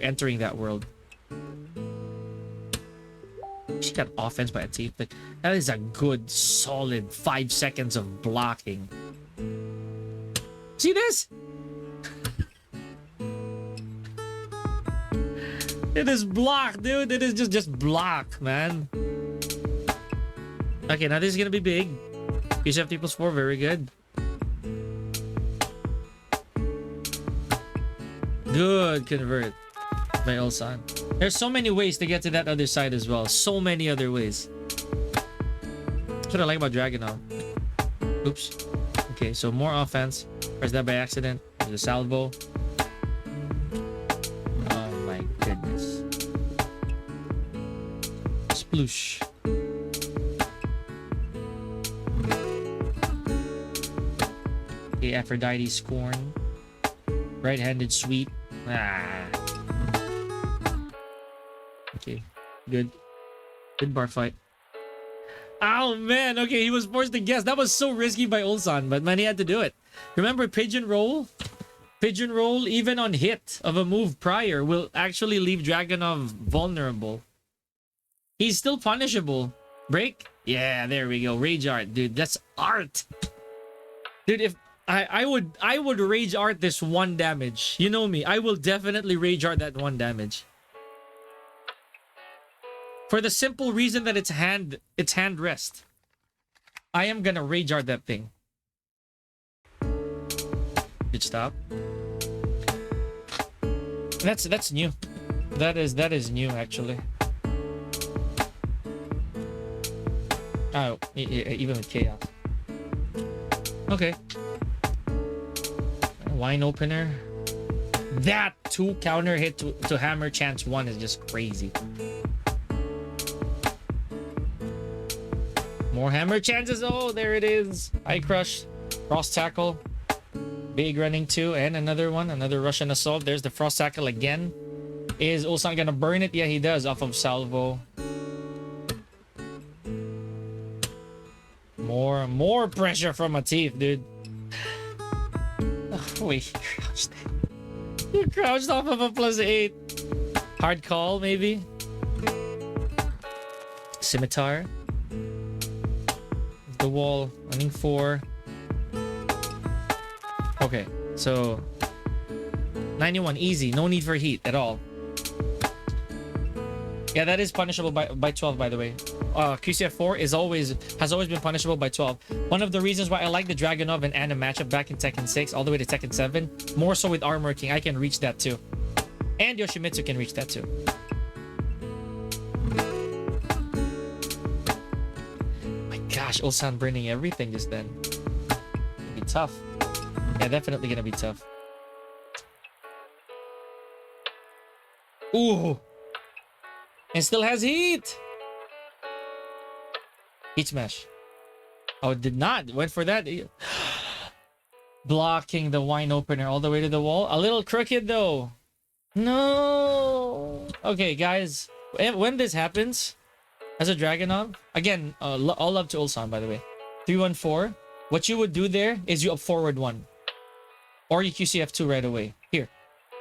entering that world. She got offense by a team, but that is a good solid 5 seconds of blocking. See this? It is block, dude. It is just block, man. Okay, now this is gonna be big. P50 plus 4, very good. Good convert by Ulsan. There's so many ways to get to that other side as well. So many other ways. That's what I like about Dragunov. Oops. Okay, so more offense. Press that by accident. There's a salvo. Oh my goodness. Sploosh. Okay, Aphrodite Scorn. Right-handed sweep. Ah. Okay, good. Good bar fight. Oh man, okay, he was forced to guess. That was so risky by Ulsan, but man, he had to do it. Remember pigeon roll? Pigeon roll, even on hit of a move prior, will actually leave Dragonov vulnerable. He's still punishable. Break? Yeah, there we go. Rage art, dude. That's art. Dude, if I would rage art this 1 damage. You know me. I will definitely rage art that 1 damage. For the simple reason that it's hand rest. I am gonna rage art that thing. Good stop. That's new. That is new actually. Oh, even with chaos. Okay. Wine opener. That 2 counter hit to hammer chance 1 is just crazy. More hammer chances. Oh, there it is. Eye crush. Frost tackle. Big running 2 and another one. Another Russian assault. There's the frost tackle again. Is Ulsan gonna burn it? Yeah, he does off of salvo. More pressure from Atif, dude. Oh, wait, you crouched. You crouched off of a +8. Hard call, maybe. Scimitar. The wall, running 4. Okay, so 91 easy, no need for heat at all. Yeah, that is punishable by 12, by the way. QCF 4 has always been punishable by 12. One of the reasons why I like the Dragonov and Ana matchup back in Tekken 6 all the way to Tekken 7, more so with Armor King, I can reach that too. And Yoshimitsu can reach that too. My gosh, Ulsan burning everything just then. It'll be tough. Yeah, definitely gonna be tough. Ooh! And still has heat! Heat smash. Oh, it did not. Went for that. Blocking the wine opener all the way to the wall. A little crooked though. No! Okay, guys. When this happens, as a Dragonov, again, all love to Ulsan, by the way. 314. What you would do there is you up forward 1. Or you QCF2 right away. Here.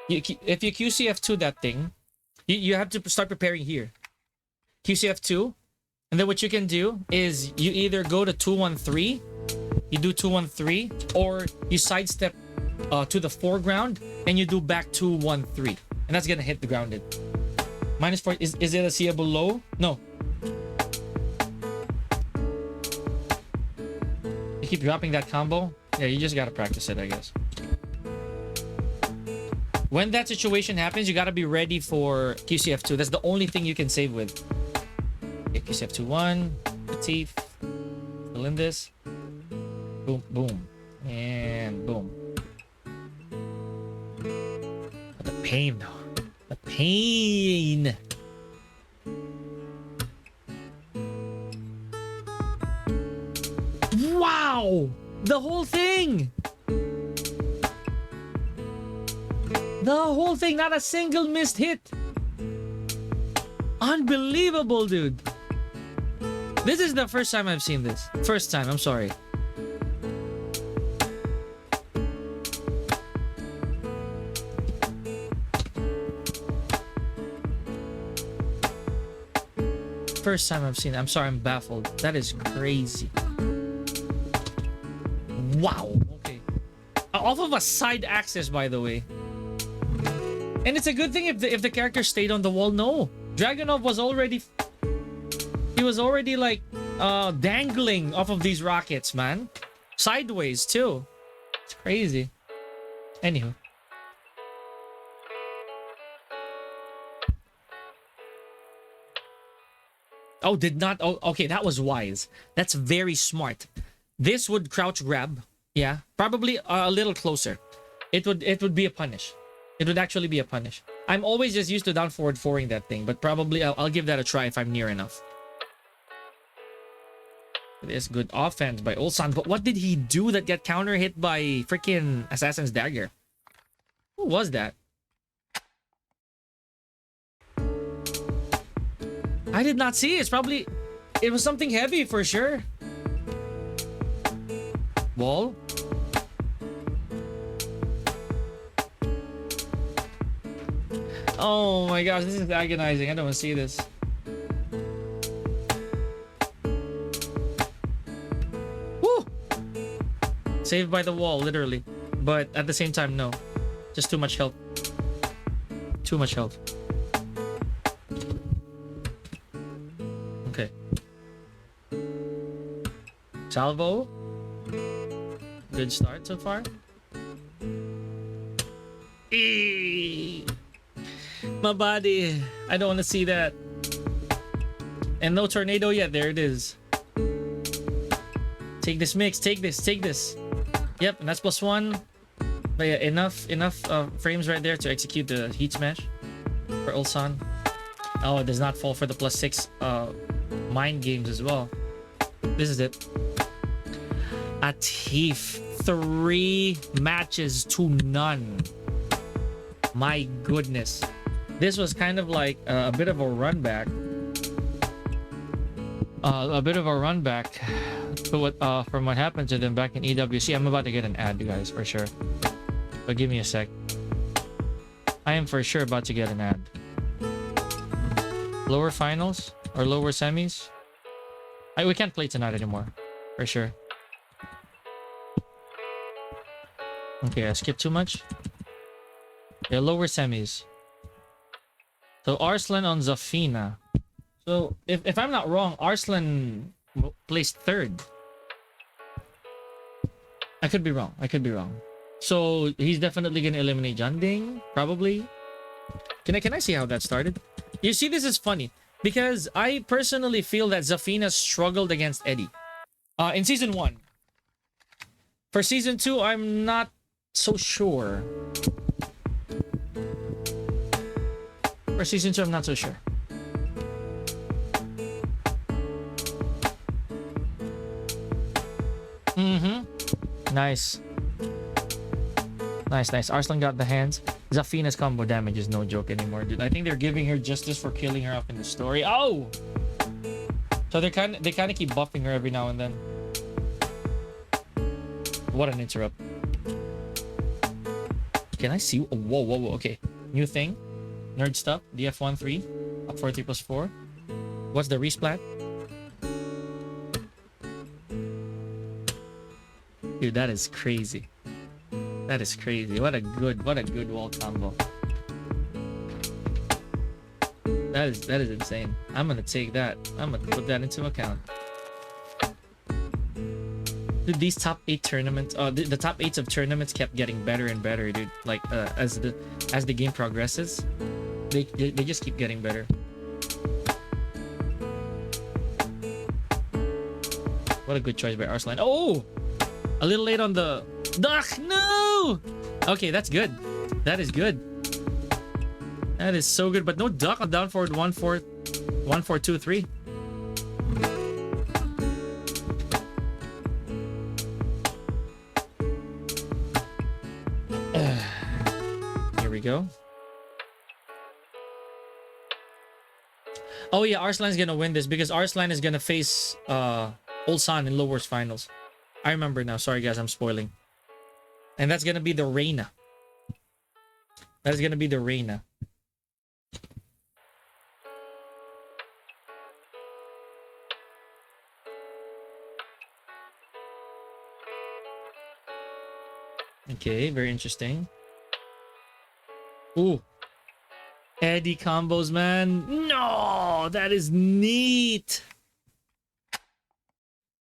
If you QCF2 that thing, you have to start preparing here. QCF2. And then what you can do is you either go to 213, you do 213, or you sidestep to the foreground and you do back 213. And that's gonna hit the grounded. -4. Is it a seeable low? No. You keep dropping that combo? Yeah, you just gotta practice it, I guess. When that situation happens, you gotta be ready for QCF2. That's the only thing you can save with. Okay, QCF2 1. Teeth. Fill in this. Boom, boom. And boom. But the pain, though. The pain. Wow! The whole thing! The whole thing, not a single missed hit. Unbelievable, dude. This is the first time I've seen this. First time, I'm sorry. First time I've seen it. I'm sorry, I'm baffled. That is crazy. Wow. Okay. Off of a side axis, by the way. And it's a good thing if the character stayed on the wall. No. Dragonov was already... He was already like dangling off of these rockets, man. Sideways too. It's crazy. Anywho. Oh, did not. Oh, okay, that was wise. That's very smart. This would crouch grab. Yeah, probably a little closer. It would be a punish. It would actually be a punish. I'm always just used to down forward 4ing that thing, but probably I'll give that a try if I'm near enough. It is good offense by Ulsan, but what did he do that got counter hit by freaking Assassin's Dagger? Who was that? I did not see it. It's probably... It was something heavy for sure. Wall. Oh my gosh, this is agonizing. I don't want to see this. Woo! Saved by the wall, literally. But at the same time, no. Just too much health. Too much health. Okay. Salvo. Good start so far. Eee! My body. I don't want to see that. And no tornado yet. There it is. Take this mix. Take this. Take this. Yep, and that's +1. But yeah, enough frames right there to execute the heat smash for Ulsan. Oh, it does not fall for the +6 mind games as well. This is it. Atif. 3 matches to none. My goodness. This was kind of like a bit of a run back. A bit of a run back to what from what happened to them back in EWC. I'm about to get an ad, guys, for sure. But give me a sec. I am for sure about to get an ad. Lower finals or lower semis? We can't play tonight anymore, for sure. Okay, I skipped too much. Yeah, lower semis. So Arslan on Zafina. So if I'm not wrong, Arslan placed 3rd. I could be wrong. I could be wrong. So he's definitely gonna eliminate Janding, probably. Can I see how that started? You see, this is funny because I personally feel that Zafina struggled against Eddie in season 1. For season 2, I'm not so sure. For season 2, I'm not so sure. Nice. Nice. Arslan got the hands. Zafina's combo damage is no joke anymore, dude. I think they're giving her justice for killing her off in the story. Oh! So they kind of keep buffing her every now and then. What an interrupt. Can I see? Whoa. Okay. New thing. Nerd stuff. DF13. Up 43 plus 4. What's the resplat? Dude, that is crazy. That is crazy. What a good wall combo. That is insane. I'm gonna take that. I'm gonna put that into account. Dude, these top 8 tournaments, the top 8s of tournaments kept getting better and better, dude. Like as the game progresses, they just keep getting better. What a good choice by Arslan. Oh, a little late on the duck. No. Okay, that's good. That is good. That is so good. But no duck on down forward 1-4, 1-4-2-3. Here we go. Oh yeah, Arslan's gonna win this because Arslan is gonna face Ulsan in lowers finals. I remember now. Sorry guys, I'm spoiling. And that's gonna be the Reina. That is gonna be the Reina. Okay, very interesting. Ooh. Eddie combos, man. No, that is neat.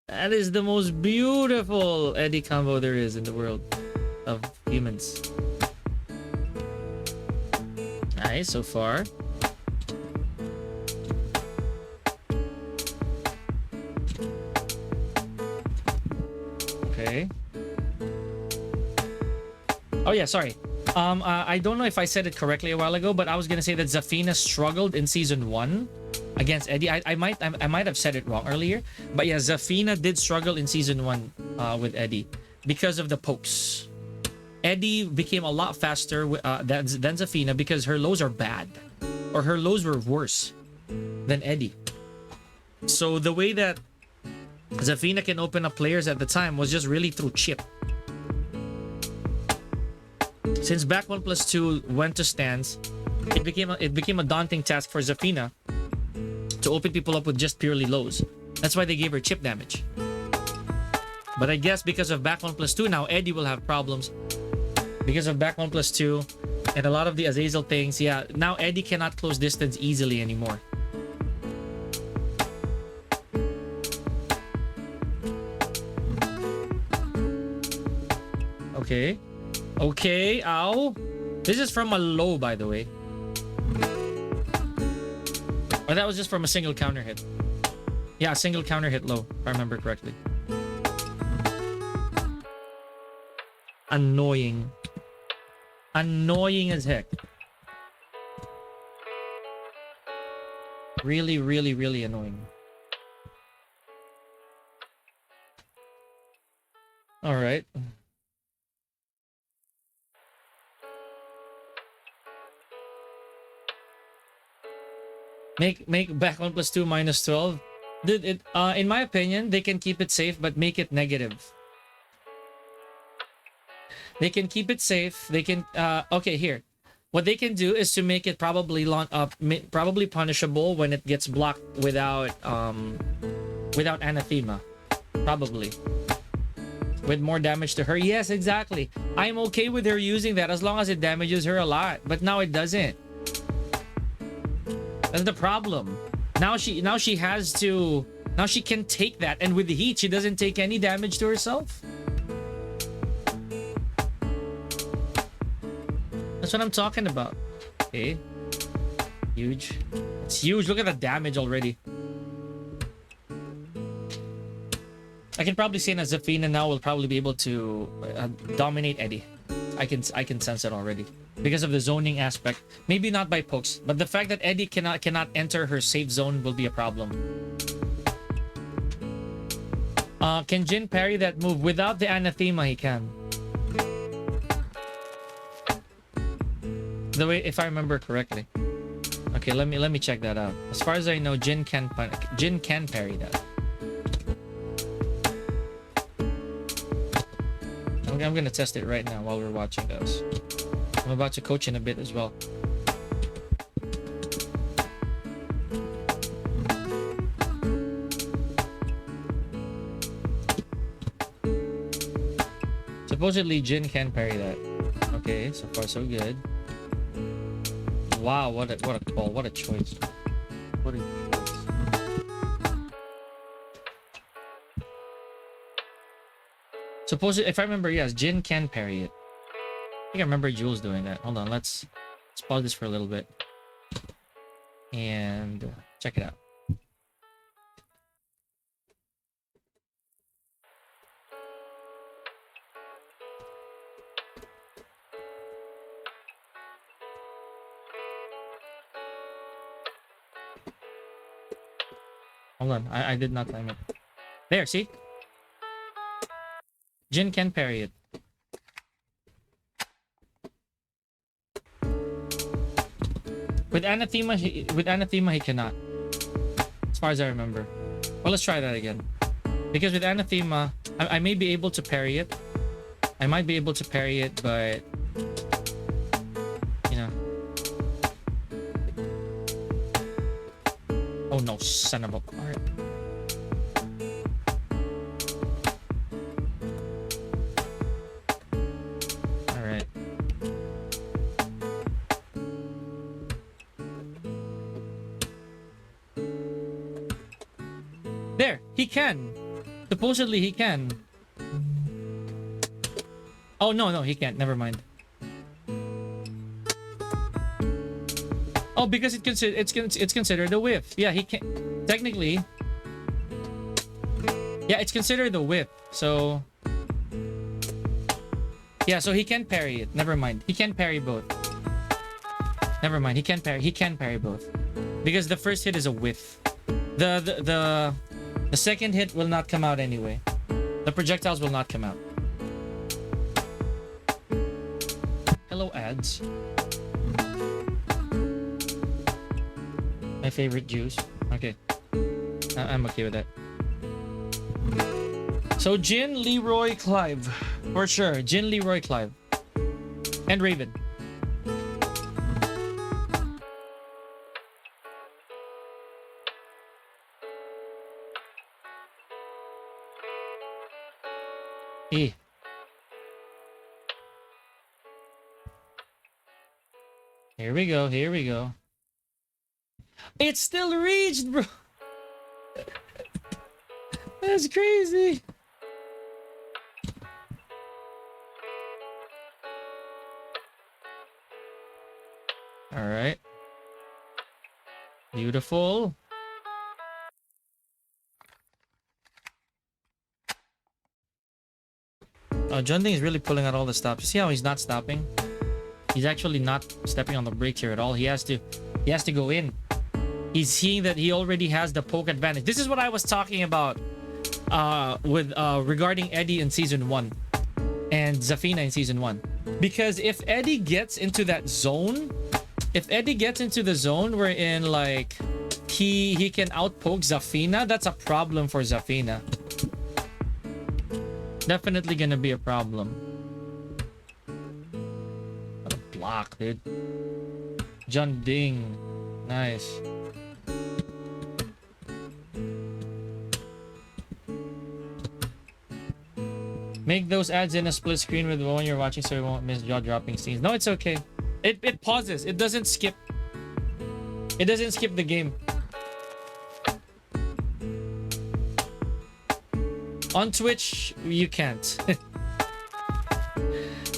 That is the most beautiful Eddie combo there is in the world of humans. Nice so far. Okay. Oh yeah, sorry. I don't know if I said it correctly a while ago, but I was gonna say that Zafina struggled in season 1 against Eddie. I might have said it wrong earlier, but yeah, Zafina did struggle in season 1 with Eddie because of the pokes. Eddie became a lot faster than Zafina because her lows are bad, or her lows were worse than Eddie. So the way that Zafina can open up players at the time was just really through chip. Since back 1+2 went to stands, it became a daunting task for Zafina to open people up with just purely lows. That's why they gave her chip damage. But I guess because of back 1+2 now, Eddie will have problems. Because of back 1+2 and a lot of the Azazel things, yeah, now Eddie cannot close distance easily anymore. Okay. Okay, ow. This is from a low, by the way. Or that was just from a single counter hit. Yeah, a single counter hit low, if I remember correctly. Annoying. Annoying as heck. Really, really, really annoying. Alright. Make back 1+2 -12. Did it in my opinion, they can keep it safe, but make it negative. They can keep it safe. They can okay, here. What they can do is to make it probably probably punishable when it gets blocked without anathema. Probably. With more damage to her. Yes, exactly. I'm okay with her using that as long as it damages her a lot, but now it doesn't. That's the problem. Now she has to. Now she can take that, and with the heat, she doesn't take any damage to herself. That's what I'm talking about. Okay. Huge. It's huge. Look at the damage already. I can probably say that Zafina now will probably be able to dominate Eddie. I can sense it already because of the zoning aspect. Maybe not by pokes, but the fact that Eddie cannot enter her safe zone will be a problem. Can Jin parry that move without the anathema? He can. The way, if I remember correctly. Okay, let me check that out. As far as I know, Jin can parry that. I'm gonna test it right now while we're watching this. I'm about to coach in a bit as well. Supposedly Jin can parry that. Okay, so far so good. Wow, what a call, what a choice. What a choice. Supposedly, if I remember, yes, Jin can parry it. I think I remember Jules doing that. Hold on, let's pause this for a little bit. And check it out. Hold on, I did not time it. There, see? Jin can parry it. With anathema he cannot. As far as I remember. Well, let's try that again. Because with anathema, I may be able to parry it. I might be able to parry it, but you know. Oh no, son of a... Alright. Alright. There! He can! Supposedly he can. Oh, no, he can't. Never mind. Oh, because it's considered a whiff. Yeah, he can technically. Yeah, it's considered a whiff. So yeah, so he can parry it. Never mind. He can parry both. Never mind. He can parry both. because the first hit is a whiff. The second hit will not come out anyway. The projectiles will not come out. Hello, ads. My favorite juice. Okay. I'm okay with that. So Jin, Leroy, Clive. For sure. Jin, Leroy, Clive. And Raven. Eh. Here we go. Here we go. It still reached, bro. That's crazy. All right. Beautiful. Oh, John Ding is really pulling out all the stops. You see how he's not stopping? He's actually not stepping on the brakes here at all. He has to go in. He's seeing that he already has the poke advantage. This is what I was talking about with regarding Eddie in season 1 and Zafina in season 1. Because if Eddie gets into that zone, if Eddie gets into the zone wherein like he can outpoke Zafina, that's a problem for Zafina. Definitely gonna be a problem. What a block, dude. John Ding. Nice. Make those ads in a split screen with the one you're watching so you won't miss jaw-dropping scenes. No, it's okay. It pauses. It doesn't skip. It doesn't skip the game. On Twitch, you can't.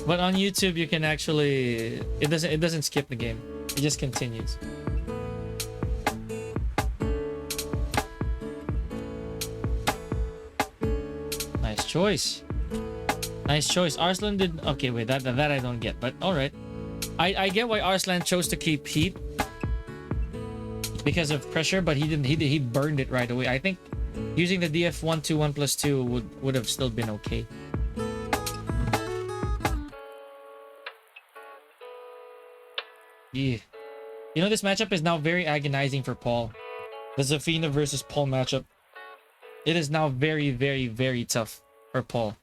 But on YouTube, you can actually... It doesn't skip the game. It just continues. Nice choice. Nice choice. Arslan did... Okay, wait. That I don't get. But alright. I get why Arslan chose to keep heat. Because of pressure, but he didn't. He burned it right away. I think using the DF121 plus 2 would have still been okay. Yeah. You know, this matchup is now very agonizing for Paul. The Zafina versus Paul matchup. It is now very, very, very tough for Paul.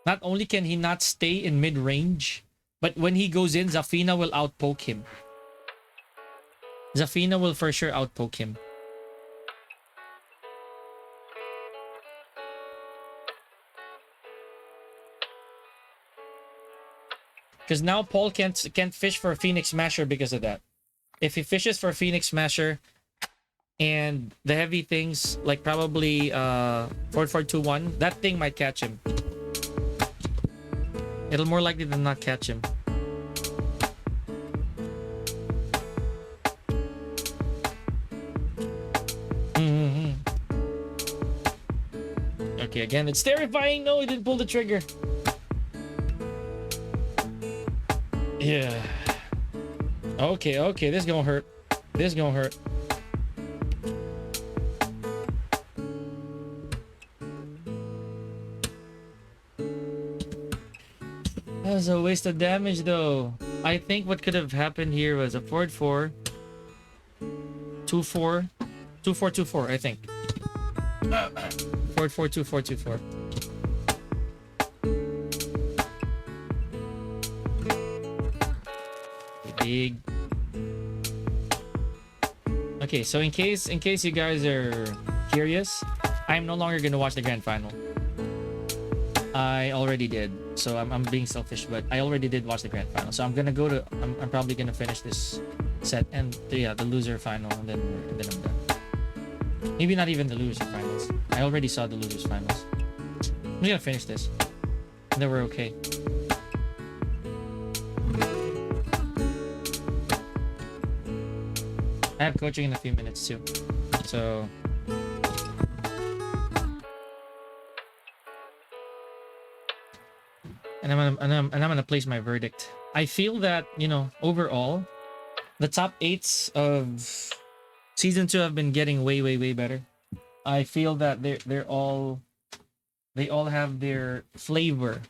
Not only can he not stay in mid-range, but when he goes in, Zafina will outpoke him. Zafina will for sure outpoke him. Because now Paul can't fish for a Phoenix Smasher because of that. If he fishes for a Phoenix Smasher and the heavy things like probably 4421, that thing might catch him. It'll more likely than not catch him. Okay, again, it's terrifying. No, he didn't pull the trigger. Yeah. Okay, okay, this is gonna hurt. This is gonna hurt. That was a waste of damage though. I think what could have happened here was a 4-4. 2-4. 2-4-2-4, I think. 4-4-2-4-2-4. Big. Okay, so in case you guys are curious, I'm no longer gonna watch the grand final. I already did, so I'm being selfish, but I already did watch the grand final. So I'm gonna go to I'm probably gonna finish this set and yeah, the loser final, and then I'm done. Maybe not even the loser finals. I already saw the losers finals. I'm just gonna finish this, and then we're okay. I have coaching in a few minutes too, so and I'm gonna place my verdict. I feel that, you know, overall, The top 8s of season 2 have been getting way, way, way better. I feel that they all have their flavor.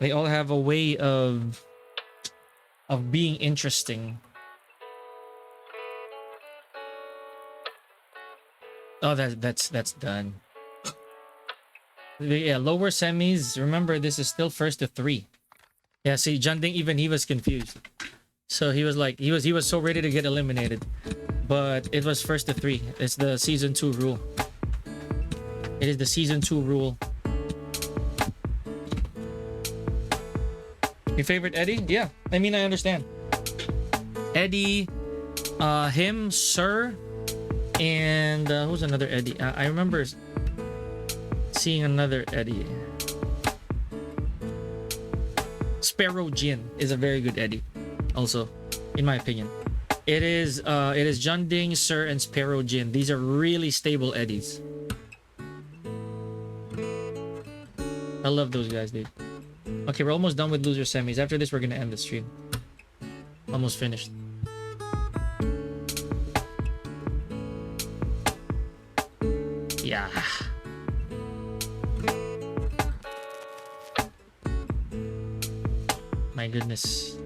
They all have a way of being interesting. Oh, that's done. Yeah, lower semis. Remember, this is still first to 3. Yeah, see, Junding, even he was confused. So he was like, he was so ready to get eliminated, but it was first to 3. It's the season 2 rule. It is the season 2 rule. Your favorite Eddie? Yeah, I mean, I understand. Eddie, him, Sir, and who's another Eddie? I remember seeing another Eddie. Sparrow Jin is a very good Eddie, also, in my opinion. It is Junding, Sir, and Sparrow Jin. These are really stable Eddies. I love those guys, dude. Okay, we're almost done with loser semis. After this, we're gonna end the stream. Almost finished. Yeah. My goodness.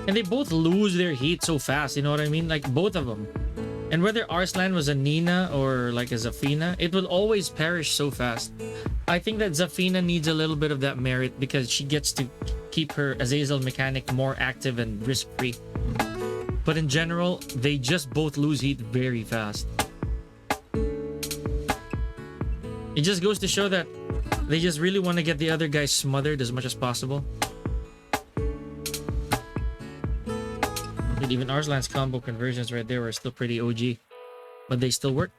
And they both lose their heat so fast, you know what I mean? Like, both of them. And whether Arslan was a Nina or like a Zafina, it will always perish so fast. I think that Zafina needs a little bit of that merit because she gets to keep her Azazel mechanic more active and risk-free. But in general, they just both lose heat very fast. It just goes to show that they just really want to get the other guy smothered as much as possible. And even Arslan's combo conversions right there were still pretty OG, but they still work.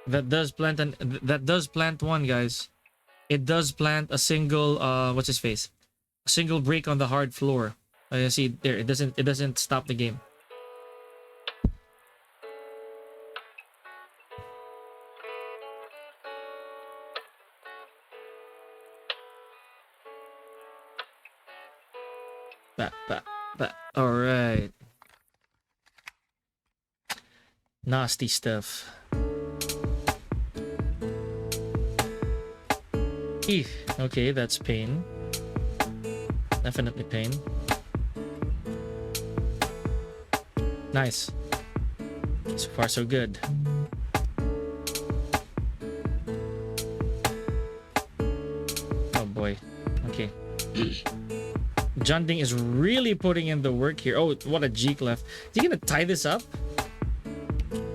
That does plant one, guys. It does plant a single what's his face? A single break on the hard floor. You see there, it doesn't stop the game. All right. Nasty stuff. Eef. Okay, that's pain. Definitely pain. Nice. So far, so good. Oh boy. Okay. Junding is really putting in the work here. Oh, what a Jeek left. Is he gonna tie this up?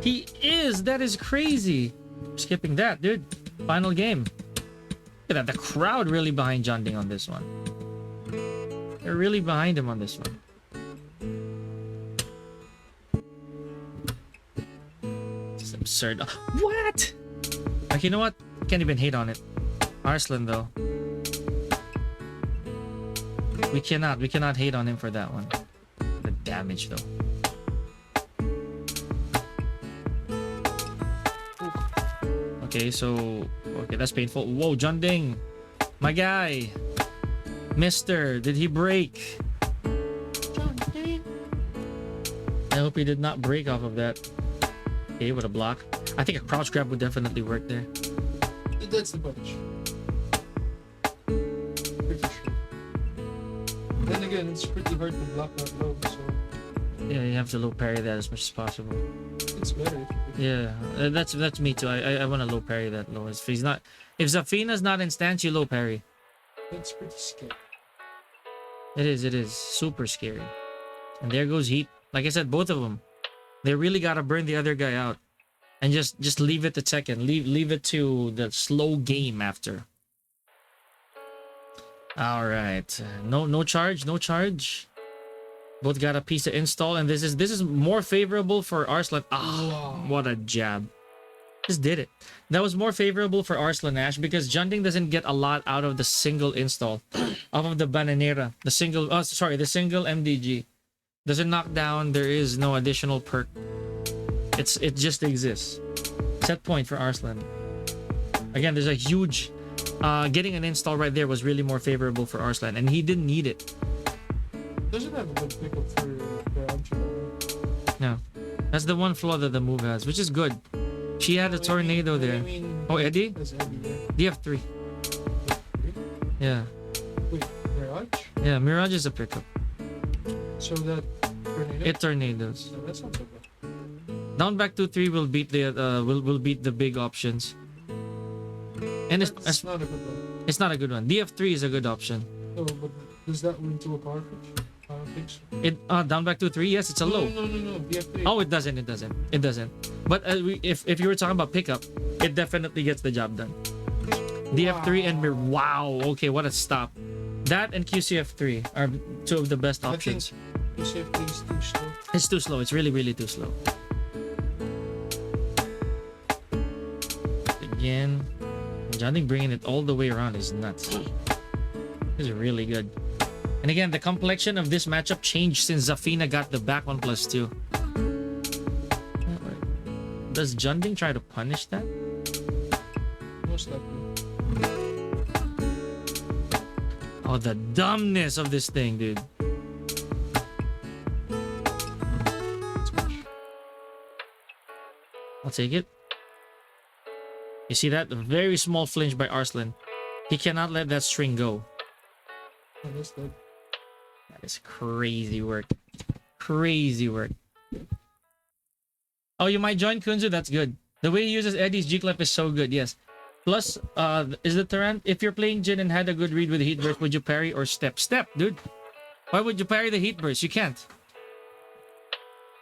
He is! That is crazy! Skipping that, dude. Final game. Look at that. The crowd really behind Junding on this one. They're really behind him on this one. It's absurd. What? Like, you know what? Can't even hate on it. Arslan, though. We cannot hate on him for that one. The damage, though. Okay, so... Okay, that's painful. Whoa, Junding! My guy! Mister, did he break? Junding! I hope he did not break off of that. Okay, with a block. I think a crouch grab would definitely work there. That's the punish. Pretty sure. Then again, it's pretty hard to block that low, so... Yeah, you have to low parry that as much as possible. It's better. Yeah, that's me too. I want to low parry that low. If he's not, if Zafina's not in stance, you low parry. That's pretty scary. It is super scary. And there goes heat. Like I said, both of them, they really gotta burn the other guy out, and just leave it to Tekken. Leave it to the slow game after. All right, no charge. Both got a piece to install, and this is more favorable for Arslan. Ah, wow. What a jab. Just did it. That was more favorable for Arslan Ash because Junding doesn't get a lot out of the single install off of the Bananera. The single MDG. Doesn't knock down, there is no additional perk. It just exists. Set point for Arslan. Again, there's a huge getting an install right there was really more favorable for Arslan, and he didn't need it. Doesn't have a good pickup for Garage. No, that's the one flaw that the move has, which is good. She had a tornado there. Oh, Eddie? That's Eddie, yeah. DF3. Yeah. Wait, Garage? Yeah, Mirage is a pickup. So that tornado? It tornadoes. No, that's not so bad. Down back 2-3 will beat the will beat the big options. And That's not a good one. it's not a good one. DF3 is a good option. No, but does that win to a power pitch? I don't think so. It down back 2-3, yes, it's a low. No. BF3. Oh, it doesn't. But if you were talking about pickup, it definitely gets the job done. DF3 and wow, okay, what a stop. That and QCF3 are two of the best options. QCF3 is too slow. It's too slow. It's really, really too slow. Again, Johnny bringing it all the way around is nuts. This is really good. And again, the complexion of this matchup changed since Zafina got the back 1+2. Does Junding try to punish that? Most likely. Oh, the dumbness of this thing, dude. I'll take it. You see that? A very small flinch by Arslan. He cannot let that string go. Understood. That is crazy work. Crazy work. Oh, you might join Kunzu? That's good. The way he uses Eddie's G-Clef is so good, yes. Plus, is the Tarant, if you're playing Jin and had a good read with the Heat Burst, would you parry or step? Step, dude. Why would you parry the Heat Burst? You can't.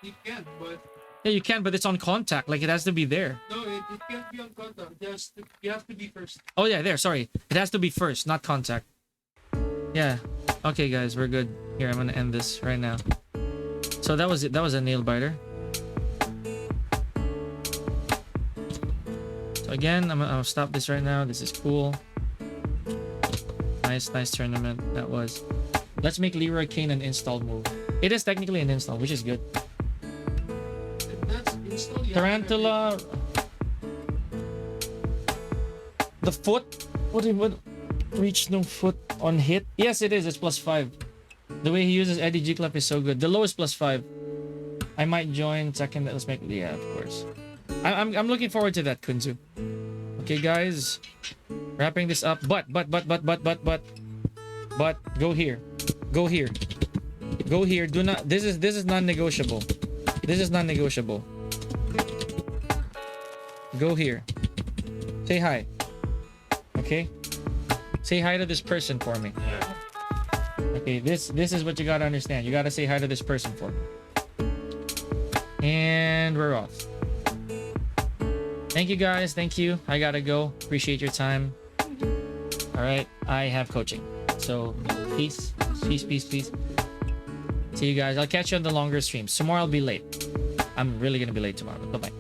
You can, but... Yeah, you can, but it's on contact. Like, it has to be there. No, it can't be on contact. You have to be first. Oh, yeah, there. Sorry. It has to be first, not contact. Yeah. Okay, guys, we're good. Here, I'm gonna end this right now. So that was it. That was a nail biter. So again, I'll stop this right now. This is cool. Nice tournament. That was. Let's make Leroy Kane an install move. It is technically an install, which is good. That's install. Tarantula. The foot. What? Reach no foot on hit. Yes, it is. It's +5. The way he uses Eddie G-Clef is so good. The low is +5. I might join second. Let's make. Yeah, of course. I'm looking forward to that, Kunzu. Okay, guys, wrapping this up. But go here. Do not. This is non-negotiable. This is non-negotiable. Go here. Say hi. Okay. Say hi to this person for me. Okay. This is what you gotta understand. You gotta say hi to this person for me. And we're off. Thank you, guys. Thank you. I gotta go. Appreciate your time. All right. I have coaching. So peace. See you guys. I'll catch you on the longer streams. Tomorrow I'll be late. I'm really gonna be late tomorrow. Bye-bye.